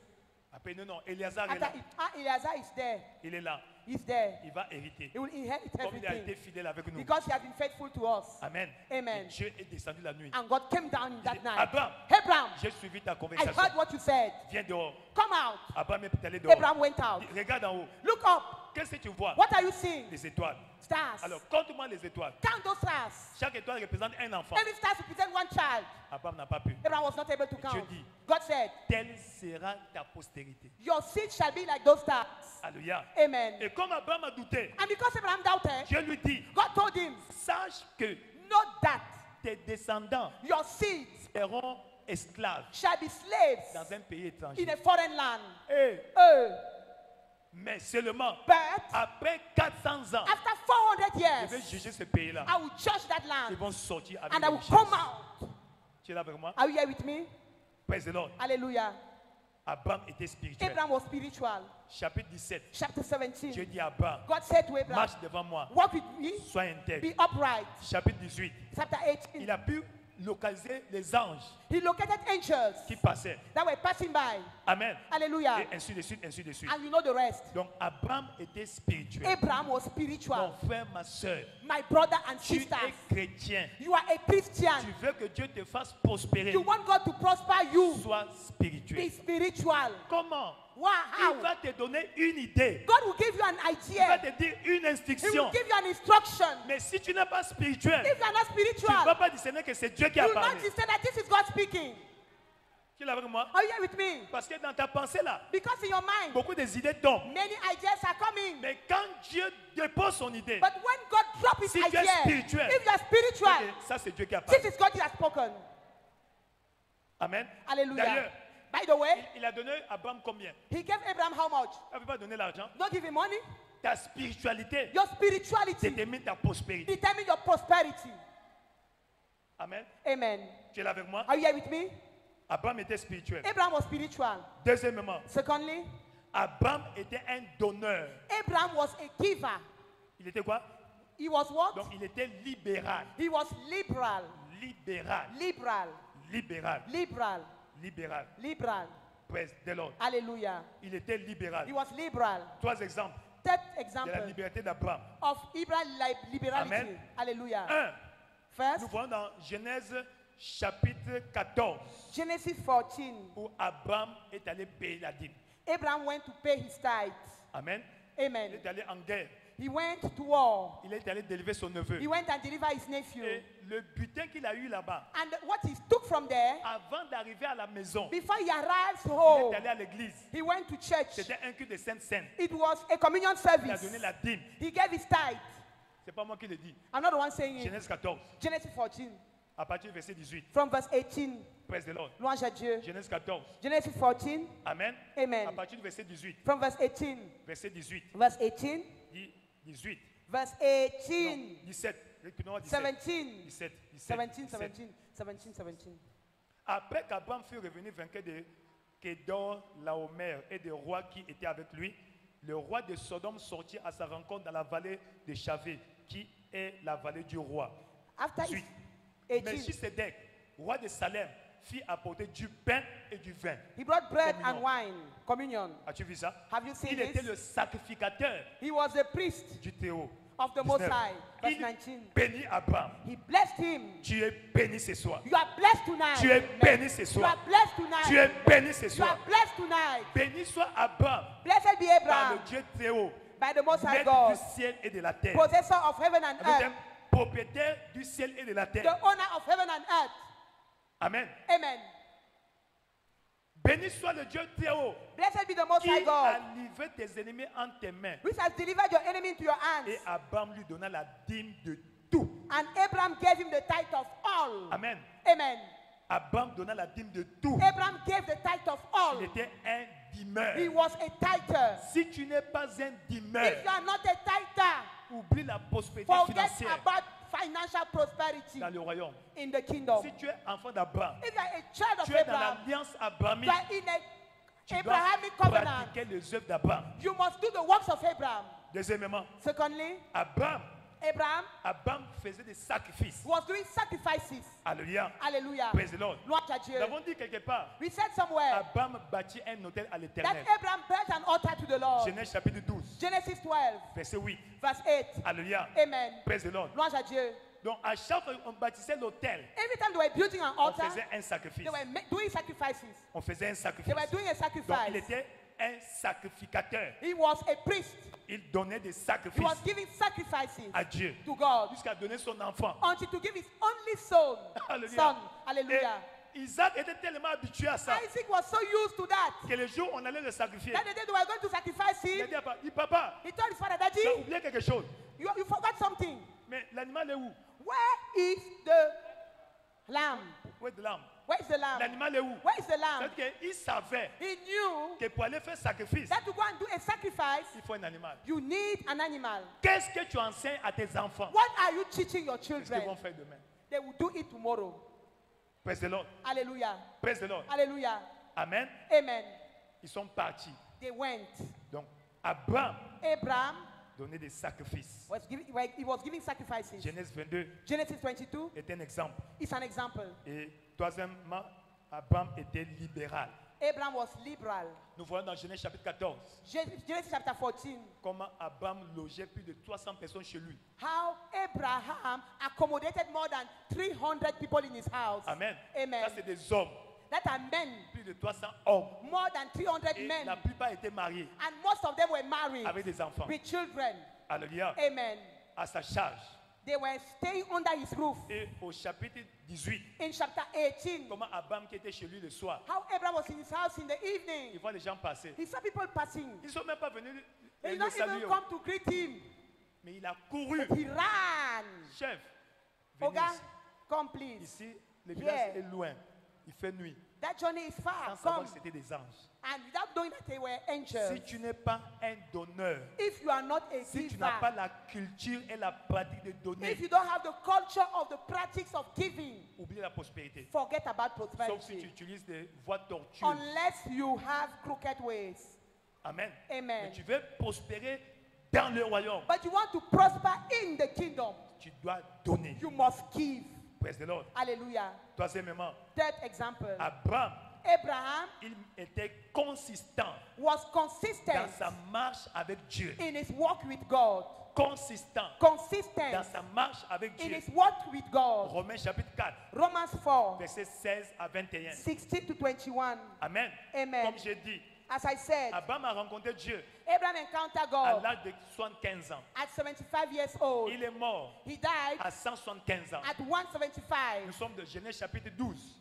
Après, non, Éléazar est After là. Eleazar is there, Il est là. he's there. Il va hériter. He will inherit Comme il a été everything fidèle avec nous. because he has been faithful to us. Amen. Amen. Et Dieu est descendu la nuit. And God came down in that dit, night. Abraham, Abraham, j'ai suivi ta I conversation. heard what you said. Viens dehors. Come out. Abraham est allé dehors. Abraham went out. Dit, regarde en haut. Look up. Qu'est-ce que tu vois? What are you seeing? Les étoiles. Stars. Alors, compte-moi les étoiles. Count those stars. Chaque étoile représente un enfant. Every star represents one child. Abraham n'a pas pu. Abraham was not able to count. dit, God said, Telle sera ta postérité. your seed shall be like those stars. Alléluia. Amen. Et comme Abraham a douté, And because Abraham doubted, Dieu lui dit, God told him, sache que note that tes descendants your seeds seront esclaves shall be slaves dans un pays in étranger. a foreign land. Et, mais seulement But après 400 ans, after 400 je vais years, juger ce pays-là. I will judge that Ils land vont sortir avec and I des will richesses. come out. Tu es là avec moi? Are you here with me? Praise the Lord. Hallelujah. Abraham était spirituel. Abraham was spiritual. Chapitre 17. Chapter Dieu 17. dit à Abraham, God said to Abraham, marche devant moi, walk with me, sois intègre. be upright. Chapitre 18. Chapter Il 18. a pu localiser les anges He located angels qui passaient. that were passing by. Amen. Hallelujah. Et ainsi de suite, ainsi de suite. And you know the rest. Donc Abraham était spirituel. Abraham was Mon spiritual. frère, ma soeur, My brother and tu sisters, es chrétien. you are a Christian. Tu veux que Dieu te fasse prospérer. You want God to prosper you. Sois Be spirituel. spiritual. Comment? Wow. Il va te donner une idée. God will give you an Il va idea. te dire une He will instruction. give you an instruction. Mais si tu n'es pas spirituel, If you are not tu ne vas spiritual, pas discerner que c'est Dieu qui you a will not parlé. say that this is God speaking. Tu es là avec moi? Are you here with me? Parce que dans ta pensée là, Because in your mind, beaucoup des idées tombent. many ideas are coming. Mais quand Dieu dépose son idée, But when God drops his Si tu es idea, spirituel, if you are spiritual, ok, ça c'est Dieu qui a this parlé. is God that has spoken. Amen. Hallelujah. D'ailleurs, By the way, il a donné à Abraham combien? he gave Abraham how much? Il ne pas donner l'argent. Don't give him money. Ta spiritualité Your spirituality détermine ta prospérité. determines your prosperity. Amen. Amen. Tu es là avec moi? Are you here with me? Abraham était spirituel. Abraham was spiritual. Deuxièmement, Secondly, Abraham était un donneur. Abraham was a giver. Il était quoi? He was what? Donc il était libéral. He was liberal. Libéral. Liberal. Libéral. Liberal. Libéral. Liberal. Praise the Lord. Hallelujah. Il était libéral. He was liberal. 3 exemples Third de la example liberté d'Abraham. of liberality. Amen. Hallelujah. 1. First, Nous voyons dans Genèse chapitre 14 Genesis 14. où Abraham est allé payer la dîme. Abraham went to pay his tithes. Amen. Il Amen. est allé en guerre. He went to war. Il est allé délivrer son neveu. He went and delivered his nephew. Et le butin qu'il a eu là-bas, And what he took from there, avant d'arriver à la maison, before he arrives il home, est allé à l'église. he went to church. C'était un culte de Sainte-Sainte. It was a communion Il a service. donné la dîme. He gave his tithe. C'est pas moi qui le dis. I'm not the one saying it. Genèse 14, Genesis 14, à partir du verset 18. from verse 18. Praise the Lord. Louange à Dieu. Genèse 14. Genesis 14, Amen. Amen. À partir du verset 18. from verse 18. Verset 18. Verse 18. Dit 18. Verse Non, 18. 17. Retournons à 17. 17. 17. 17, 17. Après qu'Abraham fut revenu vainqueur de Kédor, Laomer et des rois qui étaient avec lui, le roi de Sodome sortit à sa rencontre dans la vallée de Chavé, qui est la vallée du roi. After Suite. 18, Melchisedec, roi de Salem, fit apporter du pain et du vin. he brought bread Communion. and wine, communion. As-tu vu ça? Have you seen Il était this? le sacrificateur He was the priest du Théo. of the Most 19. High. Verse Il 19. bénit Abraham. He blessed him. Tu es béni ce soir. You are blessed tonight. Tu es Amen. béni ce You soir. are blessed tonight. Tu es béni ce You are soir. blessed tonight. Béni soit Abraham Blessed be par Abraham le Dieu Théo, by the Most High maître God, du ciel et de la terre. possessor of heaven and Avec un earth, propriétaire du ciel et de la the terre. owner of heaven and earth. Amen. Amen. Béni soit le Dieu Théo Blessed be the Most qui High a God, livré tes ennemis entre tes mains. which has delivered your enemy into your hands. Et Abraham lui donna la dîme de tout. And Abraham gave him the tithe of all. Amen. Amen. Abraham donna la dîme de tout. Abraham gave the tithe of all. Il était un dîmeur. He was a tither. Si tu n'es pas un dîmeur, If you are not a tither, oublie la prospérité forget financière about financial prosperity dans le royaume. in the kingdom. Si tu es enfant d'Abraham, If you are a child of tu es dans Abraham, l'alliance you abrahamique, are in a tu dois Abrahamic covenant. pratiquer les œuvres d'Abraham. You must do the works of Abraham. Deuxièmement, Secondly, Abraham faisait des sacrifices. was doing sacrifices. Alléluia. Hallelujah. Praise the Lord. Gloire à Dieu. Nous avons dit quelque part, We said somewhere Abraham bâtit un hôtel à that l'éternel. Abraham built an altar to the Lord. Genèse chapitre 12, Genesis 12, verset 8. verse 8. Alléluia. Amen. Praise the Lord. Gloire à Dieu. Donc à chaque fois qu'on bâtissait l'hôtel, Every time they were building an on altar, faisait un sacrifice. they were doing sacrifices. On faisait un They sacrifice. were doing a Donc il sacrifice. était un sacrificateur. He was a priest. Il donnait des He sacrifices was giving sacrifices à Dieu to God jusqu'à donner son enfant. until to give his only son. Alléluia. Son. Hallelujah. Et Isaac était tellement habitué à ça Isaac was so used to that que le jour où on allait le sacrifier, that the day they were going to sacrifice il a him, dit à papa, papa, he told his father, tu as Daddy, oublié quelque chose. you forgot something. Mais l'animal est où? Where is the lamb? Où est de l'âme? Where is the lamb? L'animal est où? Where is the lamb? C'est-à-dire qu'il savait He knew que pour aller faire sacrifice, that to go and do a sacrifice, il faut un animal. you need an animal. Qu'est-ce que tu enseignes à tes enfants? What are you teaching your Qu'est-ce qu'ils vont children? faire demain? They will do it tomorrow. Praise the Lord. Hallelujah. Praise the Lord. Hallelujah. Amen. Amen. Ils sont partis. They went. Donc, Abraham Abraham donnait des sacrifices. he was giving sacrifices. Genèse 22 Genesis 22 est un exemple. is an example. Et troisièmement, Abraham était libéral. Abraham was liberal. Nous voyons dans Genèse chapitre 14 Genesis chapter 14, comment Abraham logeait plus de 300 personnes chez lui. how Abraham accommodated more than 300 people in his house. Amen. Amen. Ça, c'est des hommes. That are men, Plus de 300 hommes. more than 300 Et men. la plupart étaient mariés And most of them were married avec des enfants. with children. Alléluia. Amen. À sa charge. They were staying under his roof. Et au chapitre 18, In chapter 18, comment Abraham qui était chez lui le soir, how Abraham was in his house in the il evening. voit les gens passer. He saw people passing. Ils ne sont même pas venus They le did not saluer. even come to greet him. Mais il a couru. He ran. Chef, venez Oga, ici. come please. Ici, le village Here. est loin. Il fait nuit. That journey is far. Sans savoir Come. que c'était des anges. And without knowing that they were angels. Si tu n'es pas un donneur, If you are not a si tu giver, n'as pas la culture et la pratique de donner, if you don't have the culture of the practice of giving, oublie la prospérité. forget about Sauf si tu prosperity. utilises des voies tortueuses. Unless you have crooked ways. Amen. Amen. Mais tu veux prospérer dans le royaume. But you want to prosper in the kingdom, Tu dois donner. you must give. Praise the Lord. Hallelujah. Troisièmement, Third example. Abraham, Abraham il était consistant was dans consistent sa marche avec Dieu. in his walk with God. Consistant Consistent dans sa marche avec in Dieu. his walk with God. Romains chapitre 4, Romans 4, versets 16 à 21. 16 to 21. Amen. Amen. Comme j'ai dit, As I said, Abraham a rencontré Dieu Abraham encountered à God l'âge de 75 ans. at 75 years old. Il est mort He died à 175 ans. at 175. Nous sommes de Genèse chapitre 12.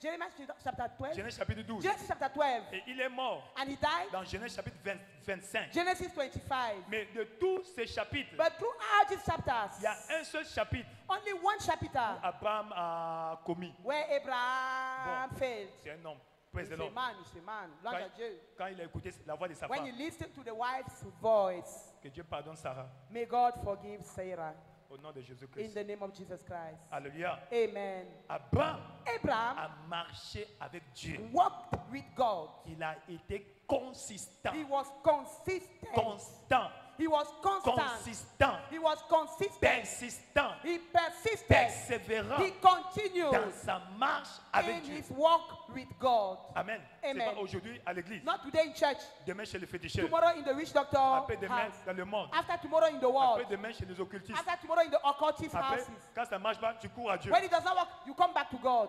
Jeremiah chapter 12. Genèse chapitre 12. Genesis chapter 12. Et il est mort And he died. dans Genèse chapitre 25. Genesis 25. Mais de tous ces chapitres, But throughout these chapters, il y a un seul chapitre only one chapter Abraham a commis. where Abraham failed. C'est un homme. Praise He's the a Lord. man, he's a man. Lord Quand, of Dieu. quand il a écouté la voix de sa When femme, you listen to the wife's voice, que Dieu pardonne Sarah. may God forgive Sarah. Au nom de In Jésus-Christ. the name of Jesus Christ. Alléluia. Amen. Abraham Abraham a marché avec Dieu. walked with God. Il a été consistant. He was consistent. Constant. He was constant. Consistant. He was consistent. Persistant. He persisted. Persévérant. He continued Dans sa marche avec in Dieu. his walk with God. Amen. C'est Amen. pas aujourd'hui à l'église. Not today in church. Demain chez les féticheurs. Tomorrow in the witch doctor Après-demain house. dans le monde. After tomorrow in the world. Après-demain chez les occultistes. After tomorrow in the occultist Après, houses. quand ça marche pas, tu cours à Dieu. When it does not work, you come back to God.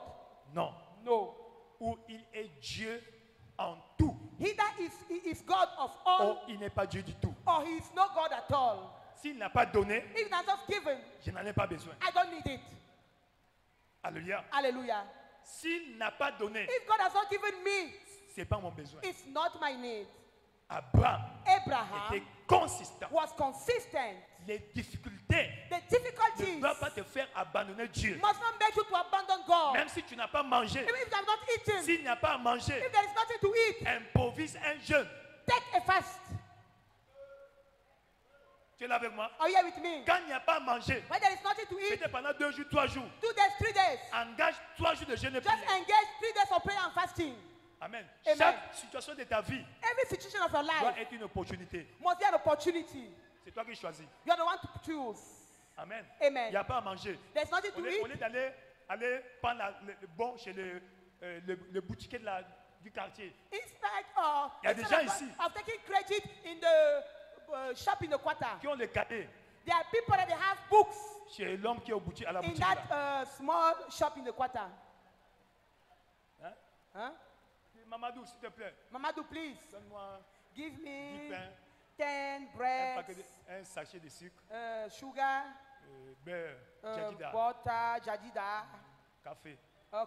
Non. No. Ou il est Dieu en tout. Either he is God of all, Ou il n'est pas Dieu du tout. or he is no God at all. S'il n'a pas donné, If he has not given, je n'en ai pas besoin. I don't need it. Alléluia. Hallelujah. S'il n'a pas donné, If God has not given me, ce n'est pas mon besoin. it's not my need. Abraham Abraham était consistant. was consistent. Les difficultés The ne difficulties doivent pas te faire abandonner Dieu. must not make you to abandon God. Même si tu n'as pas mangé, Even if you have not eaten, s'il n'y a pas à manger, if there is nothing to eat, improvise un jeûne. take a fast. Tu es là avec moi? Are you here with me? Quand il n'y a pas à manger, When there is nothing to eat, peut-être pendant 2 jours, 3 jours, 2 days, 3 days, engage 3 jours de jeûne et just prière. engage 3 days of prayer and fasting. Amen. Amen. Chaque situation de ta vie Every situation of your life doit être une opportunité. must be an opportunity. C'est toi qui choisis. You are the one to choose. Amen. Amen. Il n'y a pas à manger. There's nothing Au to lieu eat. d'aller prendre le bon chez le boutiquier du quartier. Instead Il y a des gens ici of taking credit in the shop in the quarter, qui ont les cadets there are people that they have books chez l'homme qui est à la in boutique. Là. that small shop in the quarter. Hein? Huh? Mamadou, s'il te plaît, Mamadou, please donne-moi give 10 me pains, 10 un, bread, un sachet de sucre, sugar, beurre, jadida, butter, jadida, café.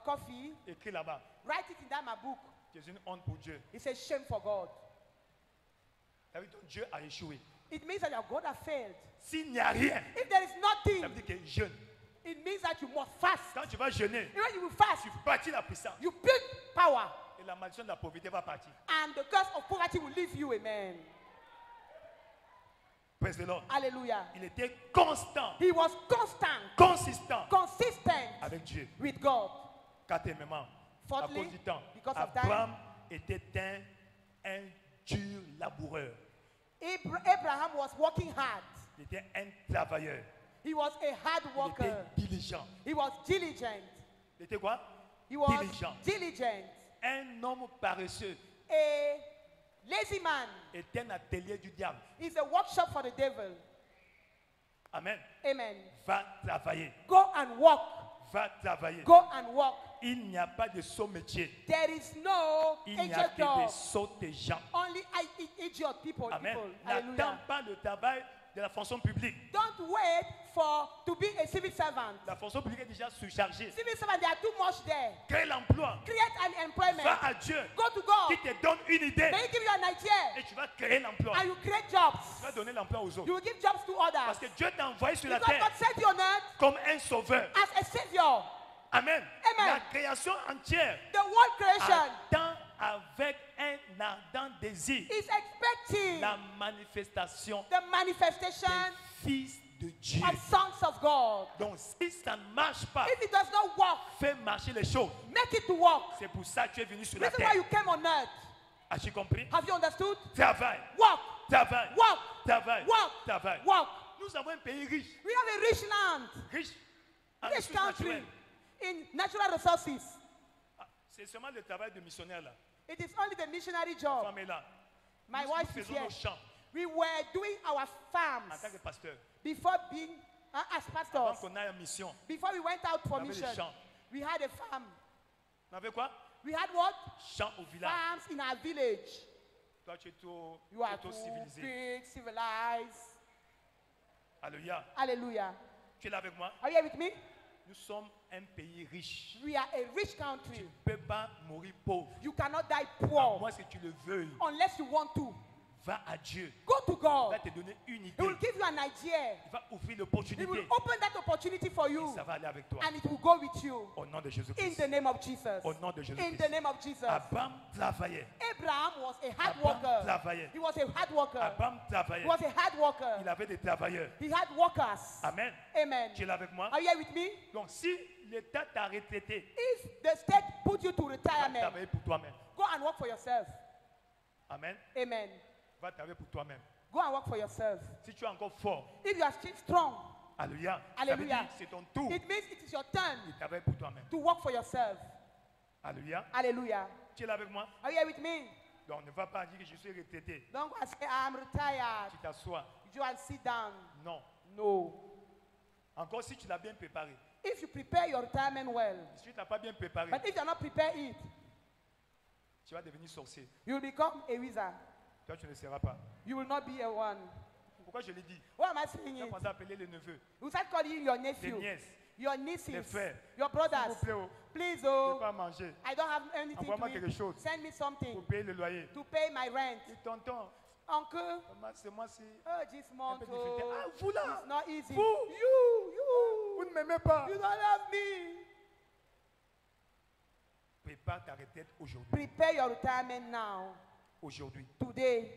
coffee. Écrit là-bas. Write it in that my book. C'est une honte pour Dieu. It's a shame for God. Ça veut dire que Dieu a échoué. It means that your God has failed. S'il n'y a rien, If there is ça nothing, veut dire qu'il jeûne. it means that you must fast. Quand tu vas jeûner, And when you will fast, tu bâtis la puissance. you build power, Et la malédiction de la pauvreté va partir. and the curse of poverty will leave you. Amen. Praise the Lord. Hallelujah. Il était constant, He was constant, consistant consistent avec Dieu. with God. Quatrièmement, à Fourthly, cause du temps, because of time, Abraham était un dur laboureur. Abraham was working hard. Il était un travailleur. He was a hard Il était worker. diligent. He was diligent. Il était quoi? He was Diligent. diligent. Un homme paresseux A lazy man est un atelier du diable. is a workshop for the devil. Amen. Amen. Va travailler. Go and work. Va travailler. Go and work. Il n'y a pas de saut métier. There is no Il n'y a idiot que des job. sauts de gens. Only idiot people. Amen. People. N'attends Hallelujah. pas le travail de la fonction publique. Don't wait to be a civil servant. La fonction publique est déjà surchargée. Civil servant, there are too much there. Crée l'emploi. Create an employment. Va à Dieu Go to God. qui te donne une idée Then he give you an idea, et tu vas créer l'emploi. and you create jobs. Tu vas donner l'emploi aux You autres. will give jobs to Parce others. que Dieu t'a envoyé sur la Because terre God sent you on earth comme un sauveur. as a savior. Amen. Amen. La création entière The world creation attend avec un ardent désir is expecting la manifestation the manifestation des fils de Dieu. of sons of God. Donc si ça ne marche pas, If it does not work, fais marcher les choses. make it to work. C'est pour ça que tu es venu sur la This is why terre. you came on earth. As-tu compris? Have you understood? Travail, Work, travail, work, travail, work, travail. work. Nous avons un pays riche, We have a rich land, riche en rich ressources country naturelles. in natural resources. Ah, c'est seulement le travail de missionnaire là. It is only the missionary La job. femme est là. My Nous wife is faisons here. nos champs We were doing our en farms tant que pasteur. before being as Avant pastors. qu'on aille en mission, Before we went out for on avait des mission, champs. we had a farm. On avait quoi? We had what? Champs au village. Farms in our village. Toi, tu es tout, You are tout too civilisé. big, civilized. Alléluia. Hallelujah. Tu es là avec moi? Are you here with me? Nous sommes un pays riche. We are a rich Tu country. ne peux pas mourir pauvre. You cannot die À poor moins que tu le veuilles. unless you want to. Va à Dieu. Go to Il God. va te donner une He will idée. give you an idea. Il va ouvrir He will l'opportunité. open that opportunity for Et you. ça va aller avec toi. And it will go with you. Au nom de In Jésus-Christ. the name of Jesus. Au nom de In Jésus-Christ. the name of Jesus. Abraham travaillait. Abraham was a hard Abraham worker. travaillait. He was a hard worker. Abraham He travaillait. was a hard worker. Il avait des travailleurs. He had workers. Amen. Amen. Tu es là avec moi? Are you here with me? Donc si l'État t'a retraité, If the state put you to va retirement, travailler pour toi-même. go and work for yourself. Amen. Amen. Va travailler pour toi-même. Go and work for yourself. Si tu es encore fort, If you are still strong, alléluia, ça veut Alléluia. dire que c'est ton tour it means it is your turn de travailler pour toi-même. to work for yourself. Alléluia. Hallelujah. Tu es là avec moi? Are you here with me? Donc ne va pas dire que je suis retraité. Don't go and say, I'm retired. Tu t'assois. You and sit down. Non. No. Encore si tu l'as bien préparé. If you prepare your retirement well, Si tu ne l'as pas bien préparé, but if you are not prepared it, tu vas devenir sorcier. you will become a wizard. Toi, tu ne seras pas. You will not be a one. Pourquoi je l'ai dit? Why am I saying Tu vas it? commencer à appeler les neveux, You start calling your les nephew, nièces. your Les nieces, frères. your S'il vous brothers. plaît, oh, Please, je ne oh, peux pas manger. I don't have anything Envoie-moi to quelque eat. chose. Send me something Pour payer le loyer. to pay my rent. Et tonton, Uncle, c'est moi si. oh, this month, peu de difficulté. oh, Ah, vous là, it's not easy. vous. You, Vous ne m'aimez pas. you don't love me. Prépare ta retraite aujourd'hui. Prepare your retirement now, Aujourd'hui. today.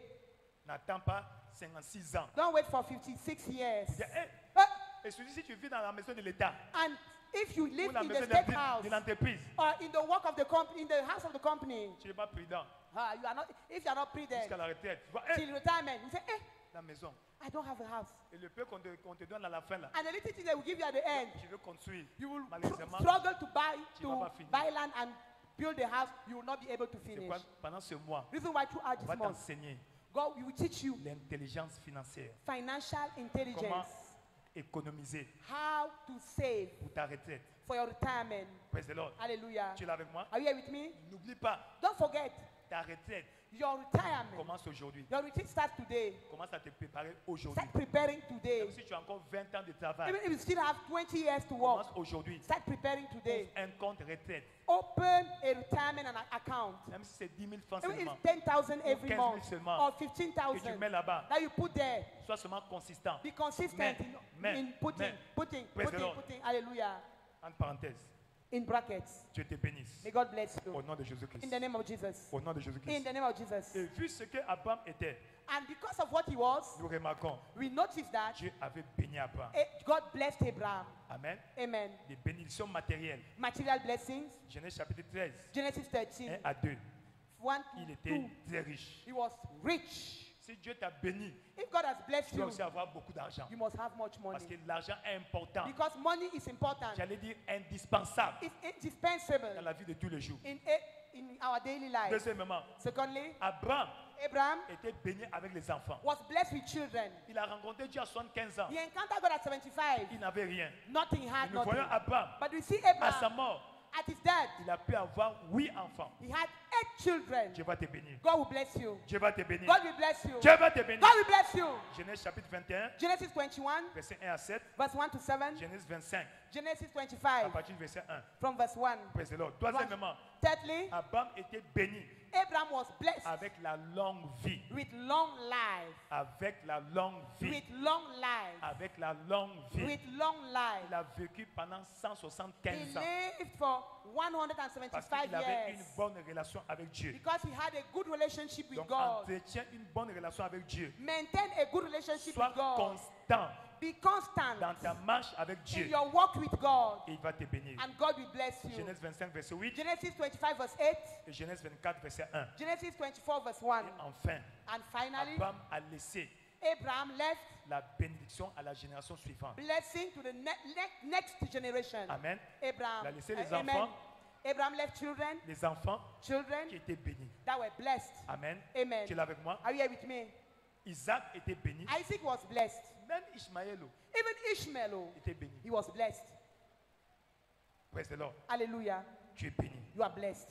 N'attends pas 56 ans. Don't wait for 56 years. Dis, hey, Uh, et celui si tu vis dans la maison de l'État and if you ou live la in the maison state house de l'entreprise, or in the work of the company, in the house of the company, tu n'es pas prudent you are not. If you are not prudent, jusqu'à la retraite. Tu vois, hey, till retirement, you say, "Eh, la maison. I don't have a house." Et le peu qu'on te donne à la fin là, And the little thing they will give you at the end, tu veux construire. you will Malheureusement, struggle to buy tu vas pas finir. land and build a house. You will not be able to c'est finish. quoi? Pendant ce mois, Reason why throughout on this va month, t'enseigner God will teach you l'intelligence financière. financial Comment intelligence, économiser how to save pour ta retraite. for your retirement. Praise the Lord. Hallelujah. Tu es là avec moi? Are you here with me? N'oublie pas, Don't forget, ta retraite your retirement. commence aujourd'hui. Your retreat starts today. Commence à te préparer aujourd'hui. Start preparing today. Même si tu as encore 20 ans de travail, Even if you still have 20 years to work, commence aujourd'hui. start preparing today. Ouvre un compte retraite. Open a retirement account. Même si c'est 10 000 francs Even if seulement. it's 10,000 every 15,000 month seulement. or Que tu 15,000 mets là-bas. that you put there. Sois seulement consistant. Be consistent Mais- in putting, Praise the Lord. hallelujah, Entre parenthèses, in brackets. Dieu te bénisse. May God bless Au you. nom de Jésus-Christ. In the name of Jesus. Au nom de In Jésus-Christ. the name of Jesus. Et vu ce que Abraham était, And because of what he was, nous remarquons, we notice that Dieu avait béni Abraham. God blessed Abraham. Amen. Amen. Des bénédictions matérielles. Material blessings. Genèse chapitre 13, Genesis 13, 1 à 2. 1 Il to était 2. très riche. He was rich. Si Dieu t'a béni, If God has blessed tu dois you, aussi avoir beaucoup d'argent. you must have much Parce money. que l'argent est important. Because money is important. J'allais dire indispensable It's indispensable dans la vie de tous les jours. in our daily life. Deuxièmement, Secondly, Abraham Abraham était béni avec les enfants. was blessed with children. Il a rencontré Dieu à 75 ans. He encountered God at 75. Il n'avait rien. Nothing, he had Nous voyons nothing. Abraham, But we see à sa Abraham, mort, at his death, il a pu avoir 8 enfants. he had 8 children. Dieu va te bénir. God will bless you. Dieu va te bénir. God will bless you. Dieu va te bénir. God will bless you. Genèse chapitre 21, Genesis 21, verset 1 à 7. verse 1 to 7. Genèse 25, Genesis à 25, partir du verset 1. from verse 1. Praise the Lord. Troisièmement, Thirdly, Abraham était béni Abraham was blessed avec la longue vie. with long life. Avec la longue vie. With long life. Avec la longue vie. With long life. Il a vécu pendant He 175 ans. lived for Parce 175 qu'il avait une years. bonne relation avec Dieu. Because he had a good relationship with Donc, God. entretiens une bonne relation avec Dieu. Maintain a good relationship Sois with God. constant Be constant dans ta marche avec in Dieu. your walk with God. Et il va te bénir. And God will bless you. Genèse 25, verset 8 Genesis 25, verse 8. et Genèse 24, verset 1. Genesis 24, verse 1. Et enfin, And finally, Abraham a laissé Abraham left la bénédiction à la génération suivante. blessing to the next generation. Amen. Abraham. Il a laissé les Amen. enfants. Abraham left children, Les enfants qui children étaient bénis. that were blessed. Amen. Amen. Tu es là avec moi? Are you here with me? Isaac était béni. Isaac was blessed. Même Ishmaël Even Ishmael, était béni. he was blessed. Praise the Lord. Hallelujah. Tu es béni. You are blessed.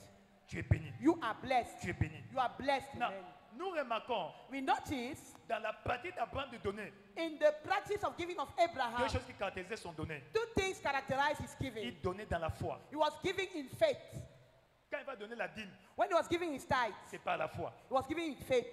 Tu es béni. You are blessed. Tu es béni. You are blessed. Non, Amen. nous remarquons We notice dans la pratique d'Abraham de donner, in the practice of giving of Abraham, deux choses qui caractérisaient son donner. two things characterize his giving. Il donnait dans la foi. He was giving in faith. Quand il va donner la dîme, When he was giving his tithe, c'est par la foi. he was giving in faith.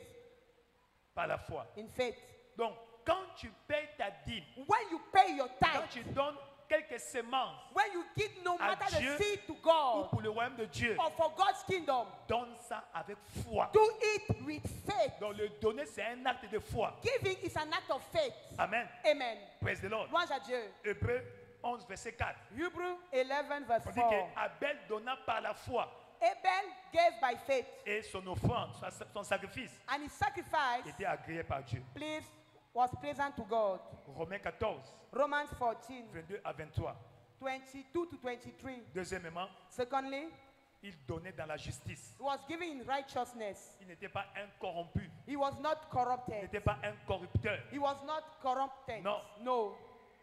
par la foi. in faith. Donc, quand tu payes ta dîme, When you pay your quand tithe, tu donnes quelques semences when you give no à matter Dieu the seed to ou God pour le royaume de Dieu, or for God's kingdom, donne ça avec foi. do it with faith. Donc, le donner, c'est un acte de foi. Giving is an act of faith. Amen. Amen. Praise the Lord. Louange à Dieu. Hébreux 11, verset 4. Hebrew 11 verse On dit 4. qu'Abel donna par la foi Abel gave by faith, et son offrande, son sacrifice and his sacrifice était agréé par Dieu. was pleasant to God. Romains 14, Romans 14, 22 à 23. 22 to 23. Deuxièmement, Secondly, il donnait dans la justice. he was given in righteousness. Il n'était pas incorrompu. He was not Il corrupted. n'était pas un corrupteur. He was not corrupted. Non. No.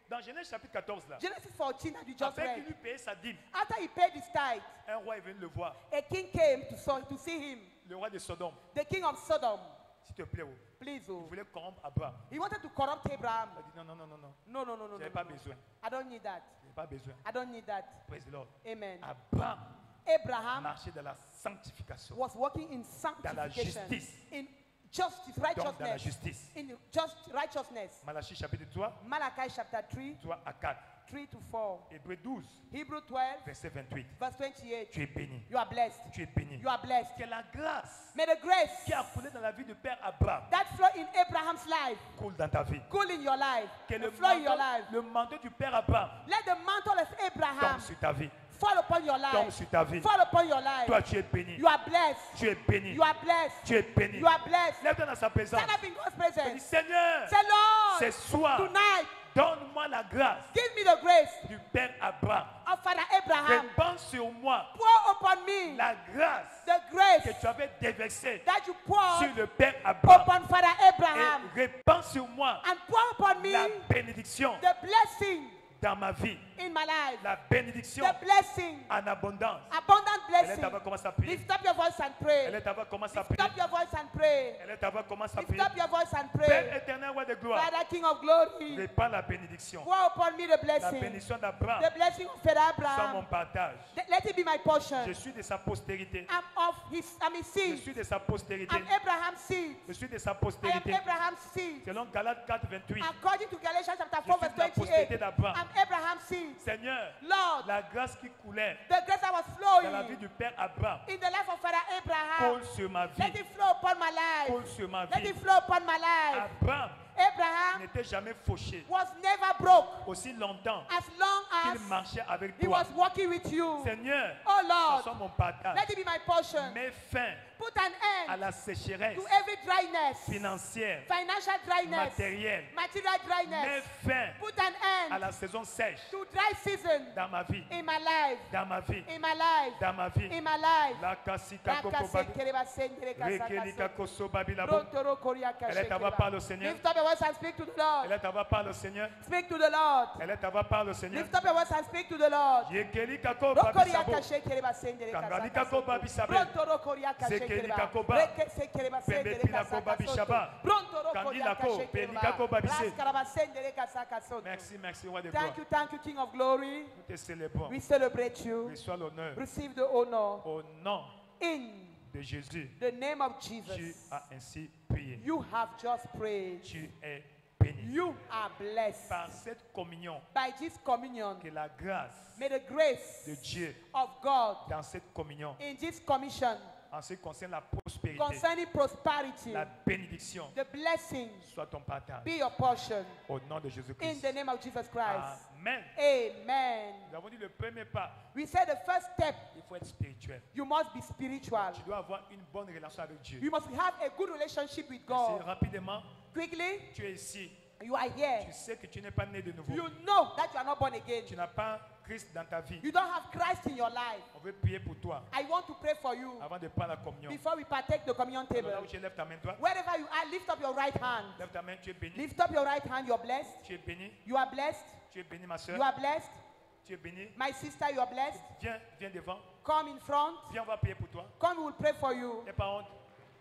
Dans Genèse chapitre 14, là, Genesis 14 that you just après qu'il read. lui payait sa dîme, After he paid his tithe, un roi est venu le voir. a king came to see him. Le roi de Sodome. The king of Sodom. S'il te plaît, Please, il oh. voulait corrompre Abraham. He wanted to corrupt Abraham. Il a dit non, non, non, non, non. No, no, no, no, Je no. n'ai no, pas no. besoin. I don't need that. Je n'ai pas besoin. I don't need that. Praise the Lord. Amen. Abraham Abraham marchait dans la sanctification. was walking in Dans la sanctification, justice. in justice, Donc, dans la righteousness, justice. in just righteousness. Malachie chapitre 3, Malachi chapter 3, 3 à 4. 3 to 4. Hébreux 12, Hebrew 12, verset 28. verse 28. Tu es béni. You are blessed. Tu es béni. You are blessed. Que la grâce May the grace qui a coulé dans la vie du Père Abraham that flow in Abraham's life coule dans ta vie. cool in your life, Que and le flow in your life. manteau, le manteau du Père Abraham Let the mantle of Abraham tombe sur ta vie. fall upon your Tombe life. sur ta vie. Fall upon your life. Toi, tu es béni. You are blessed. Tu es béni. You are blessed. Tu es béni. You are blessed. Lève-toi dans sa présence. Stand up in God's Dis, presence. Seigneur, Say, Lord, ce soir, tonight, donne-moi la grâce give me the grace du Père Abraham. of Father Abraham. Répands sur moi Pour upon me la grâce the que grace tu avais déversée that you pour sur le Père Abraham. upon Father Abraham. Et répands sur moi And pour upon me la bénédiction the blessing dans ma vie. in my life. La bénédiction The blessing, en abondance. abundant Elle est blessing. à voir comment ça prie. Lift up your voice and pray. Elle est à voir comment ça Lift prie. up your voice and pray. Elle est à voir comment ça Lift prie. up your voice and Père pray. éternel, roi de gloire, Father, King of glory, répands la bénédiction. pour upon me the La blessing. bénédiction d'Abraham The blessing of Father soit mon Abraham. partage. Let it be my portion. Je suis de sa postérité. I'm his Je seed. suis de sa postérité. I'm Abraham's seed. Je suis de sa I am postérité. Abraham's seed. Selon Galates 4, 28. According to Galatians chapter Je 4 suis de la verse postérité 28, d'Abraham. I'm Abraham's seed. Seigneur, Lord, la grâce qui coulait the grace that was dans la vie flowing du Père Abraham in the life of Father Abraham, coule sur ma vie. let it flow upon my life. Coule sur ma Let vie. it flow upon my life. Abraham Abraham n'était jamais fauché was never broke aussi longtemps as long qu'il as marchait avec he toi. was walking with you. Seigneur, Oh ce Lord, soit mon partage. let it be my portion. Mets fin Put an à end la sécheresse to every dryness, financière, financial dryness, matérielle. material Mets dryness. fin Put an à end la saison sèche to dry season dans ma vie, in my life, dans ma vie, in my life, dans ma vie. in my life. La kasika koko babi, rekelika koso babi labo. Elle est à voir par le Seigneur. Lift up your voice and speak to the Lord. Elle est à voir par le Seigneur. Speak to the Lord. Elle est à voir par le Seigneur. Lift up your voice and speak to the Lord. Yekelika ko babi sabo. Kangalika ko babi sabe. Zekelika ko ba. Pembe pila ko babi shaba. Kandila ko pelika ko babi se. Merci, merci, roi de gloire. Thank you, King of glory. Nous te célébrons. We celebrate you. Reçois l'honneur. Receive the honor Au nom in de Jésus, the name of tu Jesus. as ainsi prié. You have just prayed. Tu es béni. You are blessed Par cette communion, by this communion. que la grâce May the grace de Dieu of God dans cette communion, in this commission en ce qui concerne la prospérité, concerning prosperity, la bénédiction, the blessing soit ton partage. be your portion Au nom de in Jésus-Christ. the name of Jesus Christ. Amen. Amen. Nous avons dit le premier pas, We said the first step, il faut être spirituel. you must be spiritual. Tu dois avoir une bonne relation avec Dieu. You must have a good relationship with C'est God. rapidement, Quickly, tu es ici. you are here. Tu sais que tu n'es pas né de nouveau. You know that you are not born again. Tu n'as pas Christ dans ta vie. You don't have Christ in your life. On veut prier pour toi I want to pray for you avant de prendre la communion. before we partake the communion Alors là table. où tu lèves ta main, toi, Wherever you are, lift up your right hand. lève ta main, tu es béni. Lift up your right hand. You're blessed. Tu es béni. You are blessed. Tu es béni, ma soeur. You are blessed. Tu es béni. My sister, you are blessed. Viens, viens devant. Come in front. Viens, on va prier pour toi. Come, we will pray for you. N'aie pas honte.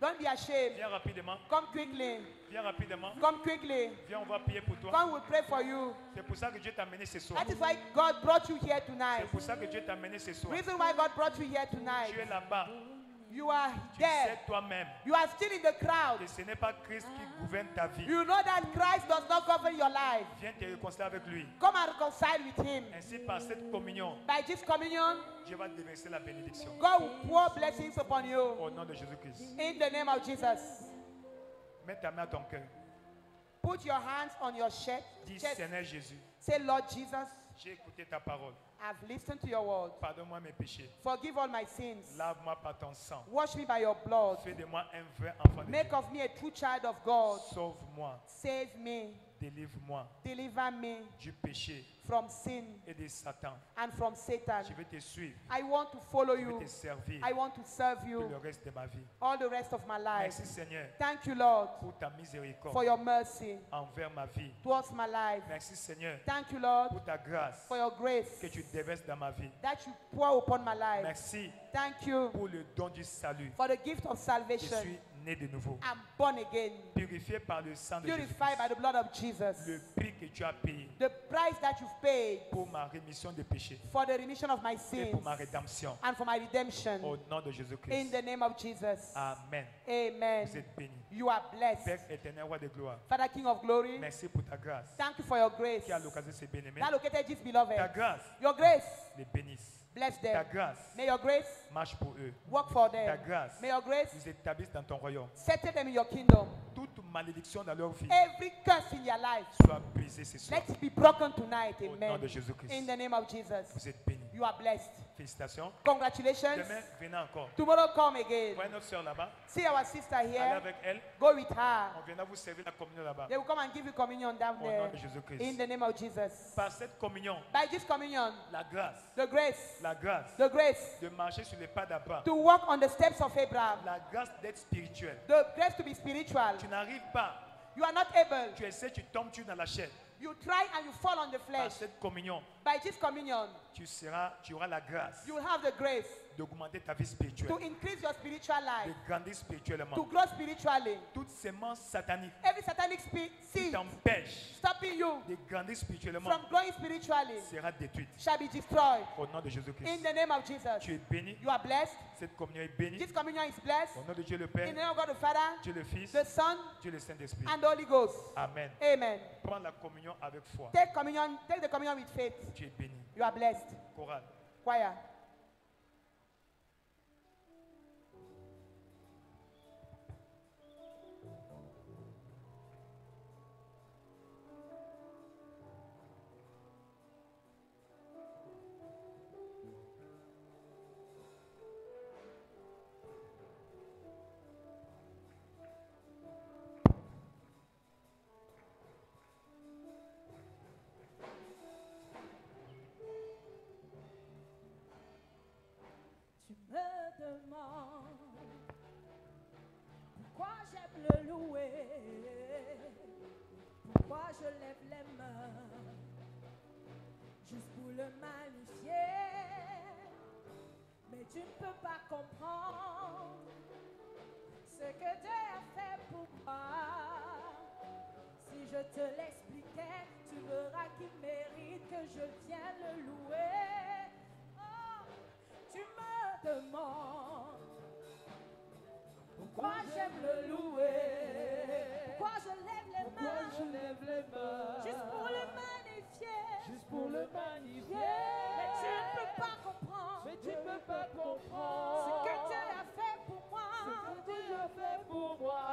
Don't be ashamed. Viens rapidement. Come quickly. Viens rapidement. Come quickly. Viens, on va prier pour toi. Come, we'll pray for you. C'est pour ça que Dieu t'a amené ce soir. That is why God brought you here C'est tonight. pour ça que Dieu t'a amené ce soir. Reason why God brought you here Tu es tonight. là-bas. You are Tu sais there. toi-même You are still in the crowd. que ce n'est pas Christ qui gouverne ta vie. You know that Christ does not govern your life. Viens te réconcilier avec lui. Come and reconcile with him. Ainsi, par cette communion, By this communion, Dieu va déverser la bénédiction. God will pour blessings upon you. Au nom de Jésus-Christ. In the name of Jesus. Mets ta main à ton cœur. Put your hands on your chest. Dis, chest. Seigneur Jésus, Say, Lord Jesus, j'ai écouté ta parole. I've listened to your word. Pardonne-moi mes péchés. Forgive all my sins. Lave-moi par ton sang. Wash me by your blood. Fais de moi un vrai enfant de Make Dieu. of me a true child of God. Sauve-moi, Save me. délivre-moi Deliver me du péché from sin et de Satan. and from Satan. Je veux te suivre, I want to follow je veux you. te servir I want to serve tout you le reste de ma vie. all the rest of my life. Merci Seigneur Thank you, Lord, pour ta for miséricorde your mercy envers ma vie. towards my life. Merci Seigneur Thank you, Lord, pour ta grâce for your grace que tu déverses dans ma vie. that you pour upon my life. Merci Thank you pour le don du salut. for the gift of Je salvation. suis né de nouveau, I'm born again, purifié par le sang de Jésus. purified by the blood of Jesus. Le prix que tu as payé The price that you've paid pour ma rémission de péché for the remission of my et sins pour ma rédemption. and for my redemption. Au nom de In Jésus-Christ. the name of Jesus. Amen. Amen. Vous êtes bénis. You are blessed. Père éternel, roi de gloire, Father, King of glory, merci pour ta grâce thank you for your grace qui a l'occasion de se bénir. that located this Ta beloved. grâce Your grace, les bénisse. bless Ta them. grâce May your grace marche pour eux. work for Ta them. grâce May your grace nous établisse dans ton royaume. settle them in your kingdom. Toute malédiction dans leur vie Every curse in their life, soit brisée ce soir. let it be broken tonight. Au nom de Amen. Jésus-Christ. In the name of Jesus. Vous êtes bénis. You are blessed. Félicitations. Congratulations. Demain, venez encore. Tomorrow come again. Voyez notre soeur là-bas. See our sister Allez here. avec elle. Go with her. On viendra vous servir la communion là-bas. They will come and give you communion down Au nom there. de Jésus-Christ. In the name of Jesus. Par cette communion, By this communion, la grâce, the grace the grace to de marcher sur les pas d'Abraham, walk on the steps of Abraham, la grâce d'être spirituel. the grace to be spiritual. Tu n'arrives pas, You are not able. tu essaies, tu tombes, tu es dans la chair. You try and you fall on the Par flesh. cette communion, By this communion, tu auras la grâce you will have the grace d'augmenter ta vie to spirituelle, increase your spiritual de life, grandir spirituellement. to grow spiritually. Toute sémence satanique Every satanic qui seed t'empêche stopping you de grandir spirituellement from growing spiritually sera détruite. shall be destroyed. Au nom de In Jésus-Christ. the name of Jesus. Tu es béni. You are blessed. Cette communion est bénie. This communion is blessed. Au nom de Dieu le In the Père, name of God the Father, Dieu le Fils, the Son, Dieu le Saint-Esprit. and the Holy Ghost. Amen. Amen. Prends la communion avec foi. Take the communion with faith. Tu es béni. You are blessed. Chorale. Choir. Tu me demandes pourquoi j'aime le louer, pourquoi je lève les mains juste pour le magnifier. Mais tu ne peux pas comprendre ce que Dieu a fait pour moi. Si je te l'expliquais, tu verras qu'il mérite que je vienne le louer. Tu me demandes pourquoi j'aime le louer, pourquoi je lève les mains, juste pour le magnifier, Mais tu ne peux pas comprendre, ce que Dieu a fait pour moi,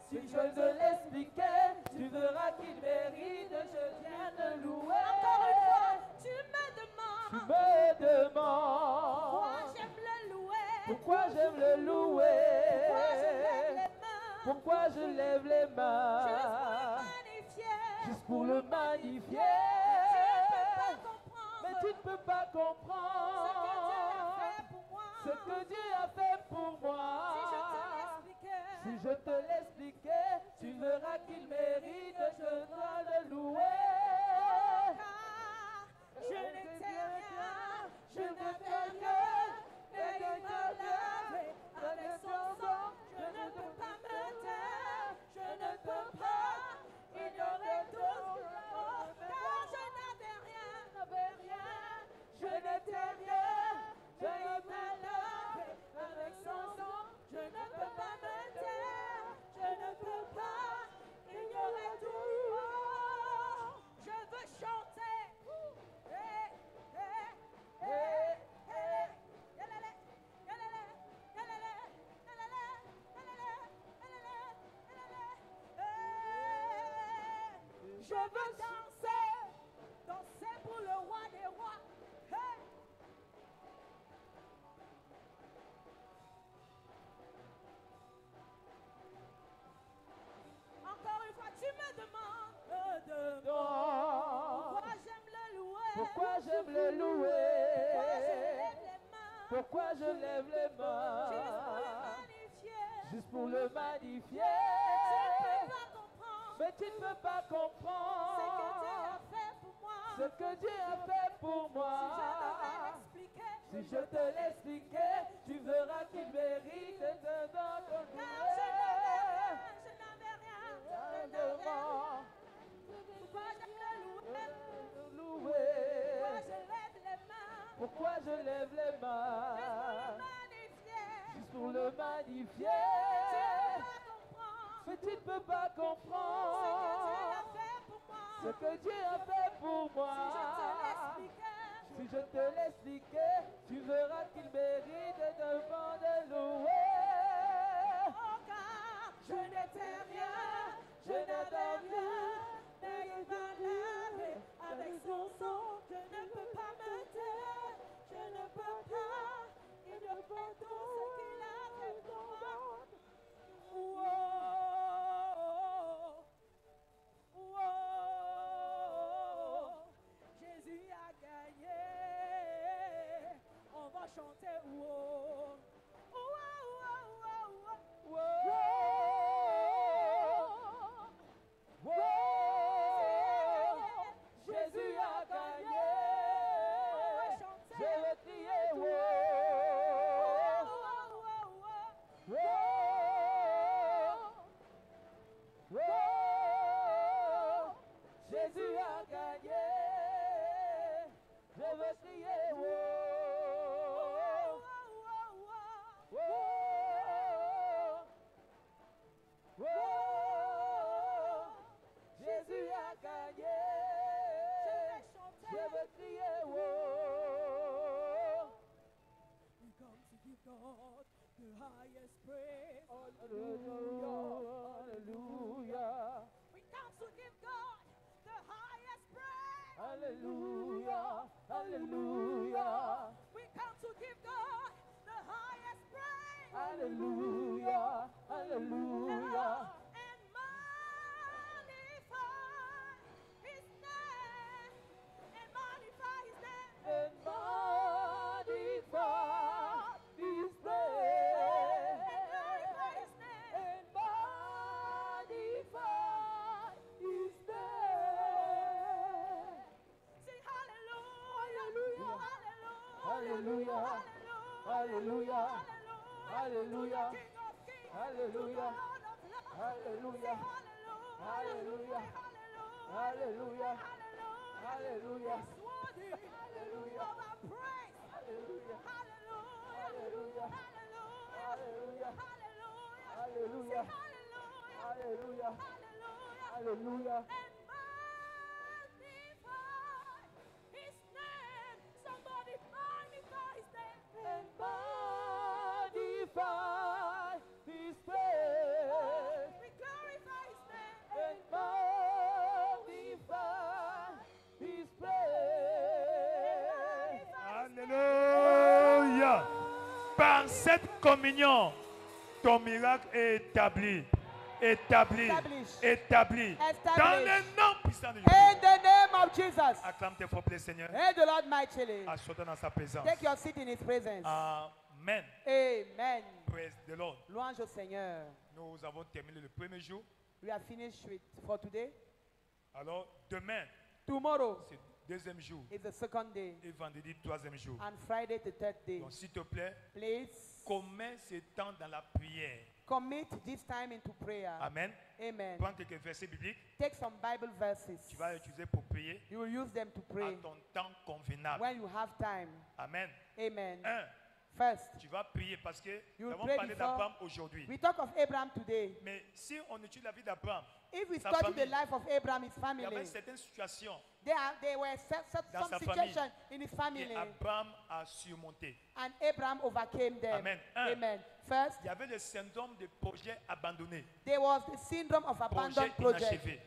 Si je te l'expliquais, tu verras qu'il mérite, je viens de louer. Encore une fois, tu me demandes pourquoi j'aime le louer, pourquoi je lève les mains, pourquoi je lève les mains, juste pour le magnifier. Mais tu ne peux pas comprendre ce que Dieu a fait pour moi. Si je te l'expliquais, tu verras qu'il mérite, je dois le louer. Je n'étais rien, Je ne fais rien, mais il me lave avec son sang. je ne peux pas me taire, je ne peux pas ignorer tout, car je n'avais rien, Je n'étais rien, mais il me lave veux danser, danser pour le roi des rois. Hey! Encore une fois, tu me demandes pourquoi j'aime le louer. Pourquoi j'aime le louer? Pourquoi je lève les mains? Juste pour le magnifier. Mais tu ne peux pas comprendre ce que Dieu a fait pour moi. Si je te l'expliquais, tu verras qu'il mérite de notre Pourquoi je lève les mains? Juste pour le magnifier. Mais tu ne peux pas comprendre ce que Dieu a fait pour moi. Si je te l'expliquais, tu verras qu'il mérite devant de louer. Oh car je n'étais rien, je n'avais rien, mais il m'a lavé avec son sang. Je ne peux pas me taire, je ne peux pas, il me fait tout ce qu'il a fait pour moi. Oh, oh, oh, Jésus a gagné, on va chanter oh, oh, oh, oh, oh, oh. Jésus a gagné. Je vais crier Jésus a gagné. Je vais crier Jésus a gagné. Je vais crier We come to give God the highest praise. Hallelujah, hallelujah. We come to give God the highest praise. Hallelujah, hallelujah. We come to give God the highest praise. Hallelujah, hallelujah. And magnify His name. And magnify His name. And magnify His name. And glorify His name. And magnify His name. Sing hallelujah. Hallelujah, hallelujah, hallelujah, hallelujah, hallelujah, hallelujah, hallelujah, hallelujah, Hallelujah. Of our praise. hallelujah, Hallelujah. hallelujah, Hallelujah. hallelujah, Hallelujah. hallelujah, Hallelujah. hallelujah. And magnify His name. Somebody magnify His name. And magnify His praise. We glorify His name. And magnify His praise. Alléluia. Par cette communion, ton miracle est établi. Établi. Établi. Dans le nom puissant de Jésus. In the name of Jesus. Acclame tes propres Seigneur. Hail the Lord mightily. Assois-toi dans sa présence. Take your seat in His presence. Amen. Amen. Praise the Lord. Louange au Seigneur. Nous avons terminé le premier jour. We are finished with for today. Alors, demain, Tomorrow c'est le deuxième jour. is the second day. Et vendredi, troisième jour. And Friday the third day. Donc, s'il te plaît, Please commets ce temps dans la prière. commit this time into prayer. Amen. Amen. Prends quelques versets bibliques. Take some Bible verses. Tu vas utiliser pour prier You will use them to à pray ton temps convenable. when you have time. Amen. Amen. First, First, tu vas prier parce que You nous avons pray parlé before- d'Abraham aujourd'hui. we talk of Abraham today. Mais si on étudie la vie d'Abraham, If we Sa study the famille. life of Abraham, his il y family, avait certaines situations there were Dans some sa situation in his family, qu'Abraham a surmonté. and Abraham overcame them. Amen. Amen. First, Il y avait le syndrome de projet abandonné, there was the syndrome of projet abandoned project. inachevé.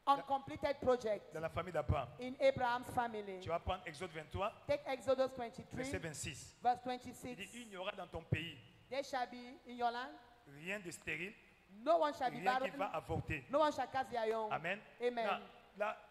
uncompleted project dans la famille d'Abraham. in Abraham's family. Tu vas prendre Exode 23, Take Exodus 23, verset 26. verse Il 26. dit, il n'y aura dans ton pays There shall be in your land, rien de stérile, no one shall be rien qui barren, va avorter. no one shall cast their young. Amen. Amen.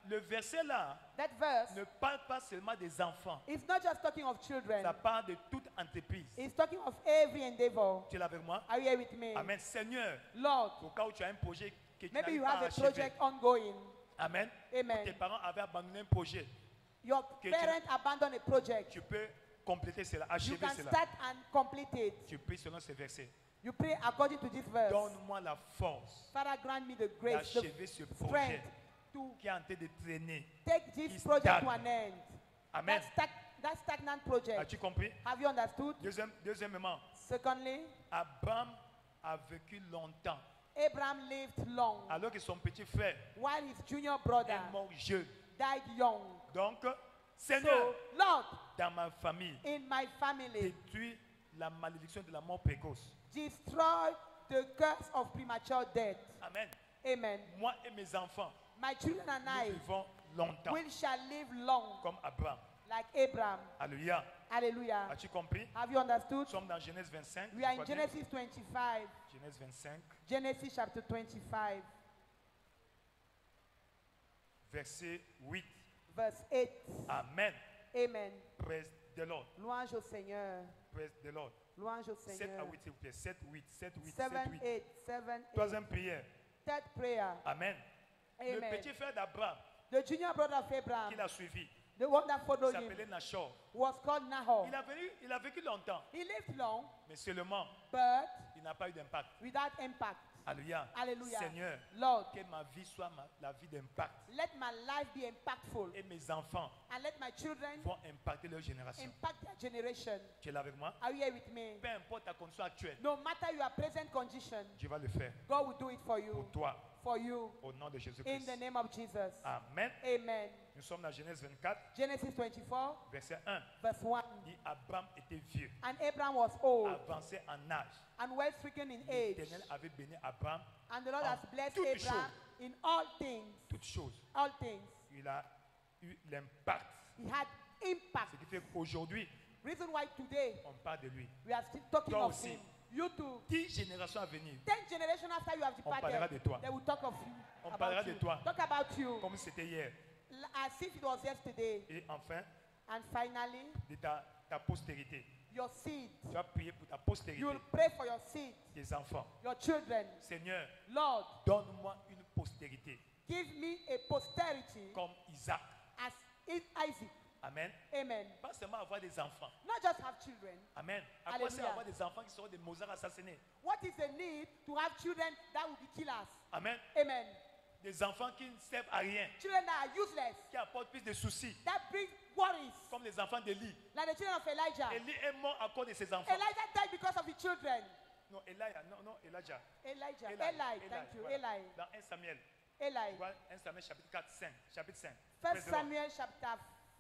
Le verset là That verse ne parle pas seulement des enfants. is not just talking of children, Ça parle de toute entreprise. it's talking of every endeavor. Tu es là avec moi? Are you here with me? Amen. Seigneur, Lord, au cas où tu as un projet que tu maybe n'arrives you pas have à a achever. project ongoing. Amen. Amen. Tes parents avaient abandonné un projet. Your Que tu- parent abandoned a project. Tu peux compléter cela, You achever can cela. start and complete it. Tu pries selon ces versets. You pray according to this verse. Donne-moi la force Father, grant me the grace, the d'achever ce projet strength to qui est en train de traîner. take this Qui project to stagne. an end. Amen. That stagnant project. As-tu compris? Have you understood? Deuxièmement, Secondly, Abraham a vécu longtemps Abraham lived long alors que son petit frère while his junior brother est mort jeune. died young. Donc, Seigneur, So, Lord, dans ma famille, in my family, détruis la malédiction de la mort précoce. destroy the curse of premature death. Amen. Amen. Moi et mes enfants, My children and nous I vivons longtemps will shall live long comme Abraham. like Abraham. Alléluia. Hallelujah. As-tu compris? Have you understood? Nous sommes dans Genèse 25. We are tu in vois bien? Genesis 25. Genèse 25, Genesis chapter 25, verset 8. verse 8. Amen. Amen. Praise the Lord. Louange au Seigneur. Praise the Lord. Louange au 7 à Seigneur. 8, s'il vous plaît. 7, 8, 7, 8, 7, 7, 8. 8, 7, 8. Troisième prière. Third prayer. Amen. Le Amen. petit frère d'Abraham The junior brother of Abraham, qui l'a suivi the one that followed him, s'appelait Nachor. was called Nahor. Il a vécu longtemps, He lived long, mais seulement but il n'a pas eu d'impact. without impact. Alléluia. Hallelujah. Seigneur, Lord, que ma vie soit la vie d'impact. let my life be impactful, Et mes enfants and let my children vont impacter leur génération. impact their generation. Tu es là avec moi? Are you here with me? Peu importe ta condition actuelle, No matter your present condition, Dieu va le faire God will do it for you. pour toi, For you. au nom de In Jésus-Christ. the name of Jesus. Amen. Amen. Nous sommes dans Genèse 24, Genesis 24, verset 1. verse 1. Il dit Abraham était vieux, And Abraham was old avancé en âge. and well stricken in age. L'Éternel avait béni Abraham And the Lord en has blessed toutes Abraham in all things. toutes choses. All things. Il a eu l'impact. He had impact. Ce qui fait qu'aujourd'hui, Reason why today on parle de lui. we are still talking Toi of aussi. him. You too. 10 générations à venir, 10 generations after you have parlera de toi. departed, they will talk of you. On about parlera you. de toi. Talk about you comme c'était hier. as if it was yesterday. Et enfin, And finally, de ta postérité. your seed. Tu vas prier pour ta You postérité, will pray for your seed, tes enfants. your children. Seigneur, Lord, donne-moi une postérité give me a posterity comme Isaac. as in Isaac. Amen. Amen. Pas seulement avoir des enfants. Not just have children. Amen. À quoi sert Alléluia. avoir des enfants qui seront des Mozart assassinés? What is the need to have children that will be killers? Amen. Amen. Des enfants qui ne servent à rien, Children that are useless, qui apportent plus de soucis, that bring worries, comme les enfants d'Élie. like the children of Elijah. Élie est mort à cause de ses enfants. Elijah died because of the children. Non, Elijah. Elijah, Eli, Eli, thank you, voilà. Eli, Dans 1 Samuel, Eli. voilà, 1 Samuel chapitre 4, 5, chapitre 5. First Praise the Lord. Samuel chapter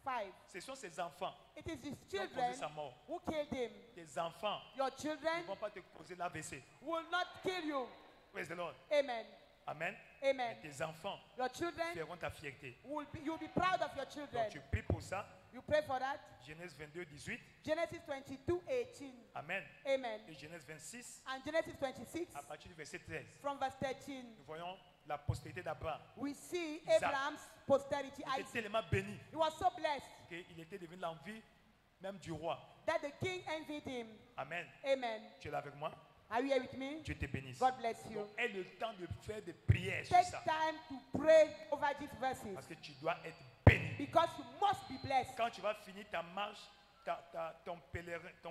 5. Ce sont ses enfants It is his qui ont causé children sa mort. who killed him. Tes enfants Your ne children vont pas te causer l'AVC. will not kill you. Praise the Lord. Amen. Amen. Amen. Et tes enfants Your children feront ta fierté. you'll be proud of your children. Donc tu pries pour ça. You pray for that. Genèse 22, 18. Genesis 22, 18. Amen. Amen. Et Genèse 26, And Genesis 26, à partir du verset 13. from verse 13, Nous voyons la postérité d'Abraham. we see Isaac. Abraham's posterity, Il était Isaac. tellement béni He was so blessed qu'il était devenu l'envie même du roi. that the king envied him. Amen. Amen. Tu es là avec moi? Are you here with me? Dieu te bénisse. God bless you. Donc, aie le temps de faire des prières sur Take ça. time to pray over these verses Parce que tu dois être béni. because you must be blessed. Quand tu vas finir ta marche, ton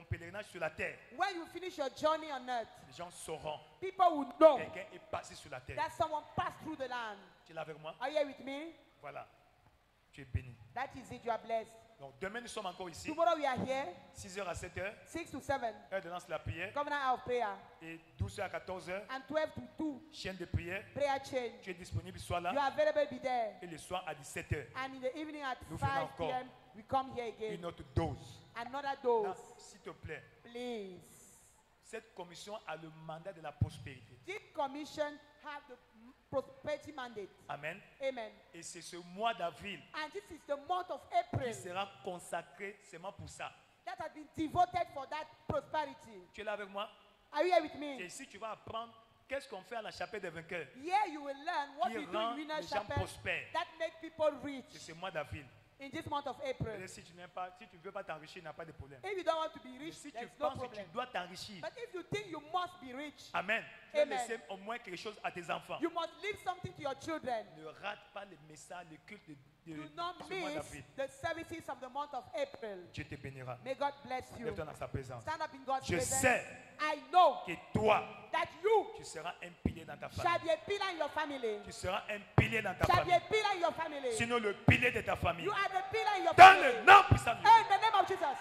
pèlerinage sur la terre, When you finish your journey on earth, les gens sauront people will know quelqu'un est passé sur la terre. that someone passed through the land. Tu es là avec moi? Are you here with me? Voilà. Tu es béni. That is it, you are blessed. Donc demain, nous sommes encore ici, Tomorrow we are here, 6h à 7h, 6 to 7, heure de lance la prière, covenant hour of prayer, et 12h à 14h, and 12 to 2, chaîne de prière. prayer change. Tu es disponible, sois You là. are available, be there. Et le soir à 17h, And in the evening at Nous 5 faisons encore p.m., we come here again. une autre dose. Another Là, dose, s'il te plaît, please. cette commission a le mandat de la prospérité. This commission have the prosperity mandate. Amen. Amen. Et c'est ce mois d'avril And this is the month of April qui sera consacré seulement pour ça. that has been devoted for that prosperity. Tu es là avec moi? Are you here with me? Et ici, tu vas apprendre qu'est-ce qu'on fait à la chapelle des vainqueurs. Here you will learn what Qui we do rend in Winner les gens Chapel prospères. that make people rich C'est ce mois d'avril. in this month of April. Et si tu n'aimes pas, si tu ne veux pas t'enrichir, il n'y a pas de problème. If you don't want to be Mais rich, si tu there's no penses que tu problem. dois t'enrichir, But if you think you must be rich, Amen. Tu dois Amen. laisser au moins quelque chose à tes enfants. you must leave something to your children. Ne rate pas les messages, le culte de Do not ce mois miss d'avril. the services of the month of April. Dieu te bénira. May God bless you. Lève-toi dans sa présence. Stand up in God's Je presence. sais I know que toi, that you tu seras un pilier dans ta shall famille. be a pillar in your family. Tu seras un pilier dans ta Shall be a famille. pillar in your family. Sinon, le pilier de ta famille. You are the pillar in your Dans family. le nom puissant de In Jésus. the name of Jesus.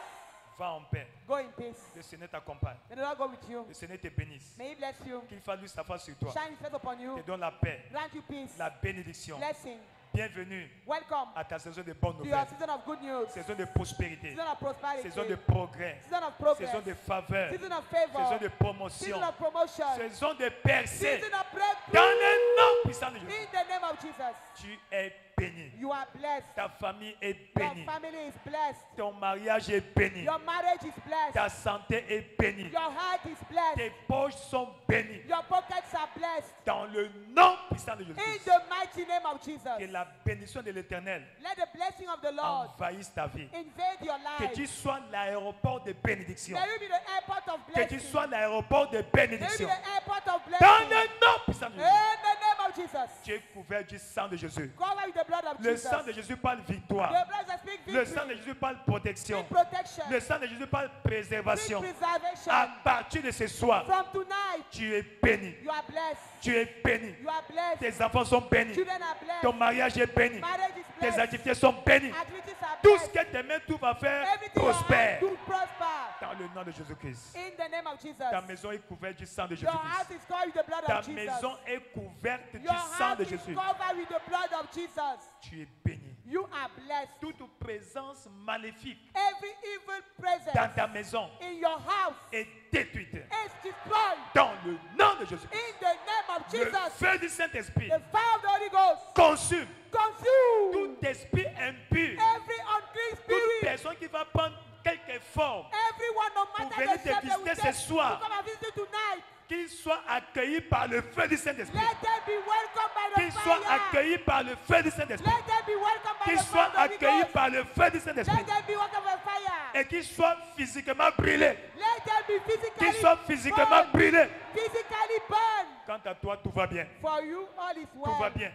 Va en paix. Go in peace. Le Seigneur t'accompagne. May the Lord go with you. Le Seigneur te bénisse. May He bless you. Qu'il fasse lui sa face sur toi. Shine His face upon Te you. donne la paix, Grant you peace. la bénédiction. Blessing. Bienvenue Welcome à ta saison de bonnes to your nouvelles. season of good news. Saison de prospérité. Season of prosperity. Saison de progrès. Season of progress. Saison de faveur. Season of favor. Saison de promotion. Season of promotion. Saison de percée. Season of breakthrough. Dans le nom puissant de Jésus. In the name of Jesus. Tu es béni. You are blessed. Ta famille est Your bénie. family is blessed. Ton mariage est béni. Your marriage is blessed. Ta santé est bénie. Your heart is blessed. Tes poches sont bénies. Your pockets are blessed. Dans le nom puissant de In Jésus. the mighty name of Que Jesus. la bénédiction de l'Éternel Let the blessing of the Lord envahisse ta vie. invade your Que life. tu sois l'aéroport de bénédiction. May you be the airport of Que blessing. tu sois l'aéroport de May you be bénédiction. the airport of Dans blessing. le nom puissant de In Jésus. the name of Jesus. Tu es couvert du sang de Jésus. Cover with the blood of Le Jesus. sang de Jésus parle victoire. The blood that speaks Le sang de victory. Jésus parle protection. Speak protection. Le sang de Jésus parle Speak préservation. preservation. À partir de ce soir, From tonight, tu es béni. you are blessed. Tu es béni. You are blessed. Tes enfants sont bénis. Children are blessed. Ton mariage est béni. Marriage is Tes blessed. activités sont bénies. Activities are Tout ce blessed. que tes mains tout va faire Everything your prospère. hands do prosper. Dans le nom de Jésus-Christ. In the name of Jesus. Ta maison est couverte du sang de Your house Jésus-Christ. is covered with the blood Ta of Jesus. maison est couverte du Your sang house de is Jésus. covered with the blood of Jesus. Tu es béni. You are blessed. Toute présence maléfique Every evil presence dans ta maison in your house est détruite. is destroyed. Dans le nom de Jésus. In the name of Le Jesus. feu du Saint-Esprit The fire of the Holy Ghost consume consume tout esprit impur. every unclean Toute spirit. personne qui va prendre quelque forme, Everyone, no Pour matter venir the te shape they will visiter take, ce soir. to come and visit you tonight. qu'il soit accueilli par le feu du Saint-Esprit. Let them be welcomed by the Qu'il soit fire. accueilli par le feu du Saint-Esprit. Let them be welcomed by Qu'il the soit fire of the Holy accueilli Ghost. par le feu du Let Saint-Esprit. them be welcomed by fire. Et qu'il soit physiquement brûlé. Let them be physically Qu'il soit physiquement burned. brûlé. Physically burned. Quant à toi, tout va bien. For you, all is well. Tout va bien.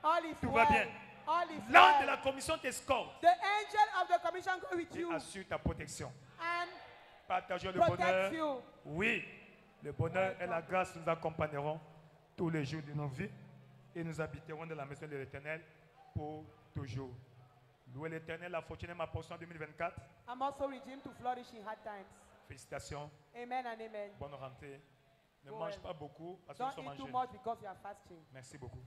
All is Tout well. va bien. All is L'ange de well. la commission t'escorte The angel of the commission go with et you assure ta protection. and Partageons le protect bonheur. you. Oui, le bonheur et la grâce nous accompagneront tous les jours de nos vies et nous habiterons dans la maison de l'Éternel pour toujours. Louez l'Éternel, la fortune est ma portion en 2024. I'm also redeemed to flourish in hard times. Félicitations, Amen and amen. bonne rentrée. Ne Go mange well. pas beaucoup parce que nous Don't sommes en eat too jeûne. much because you are fasting. Merci beaucoup.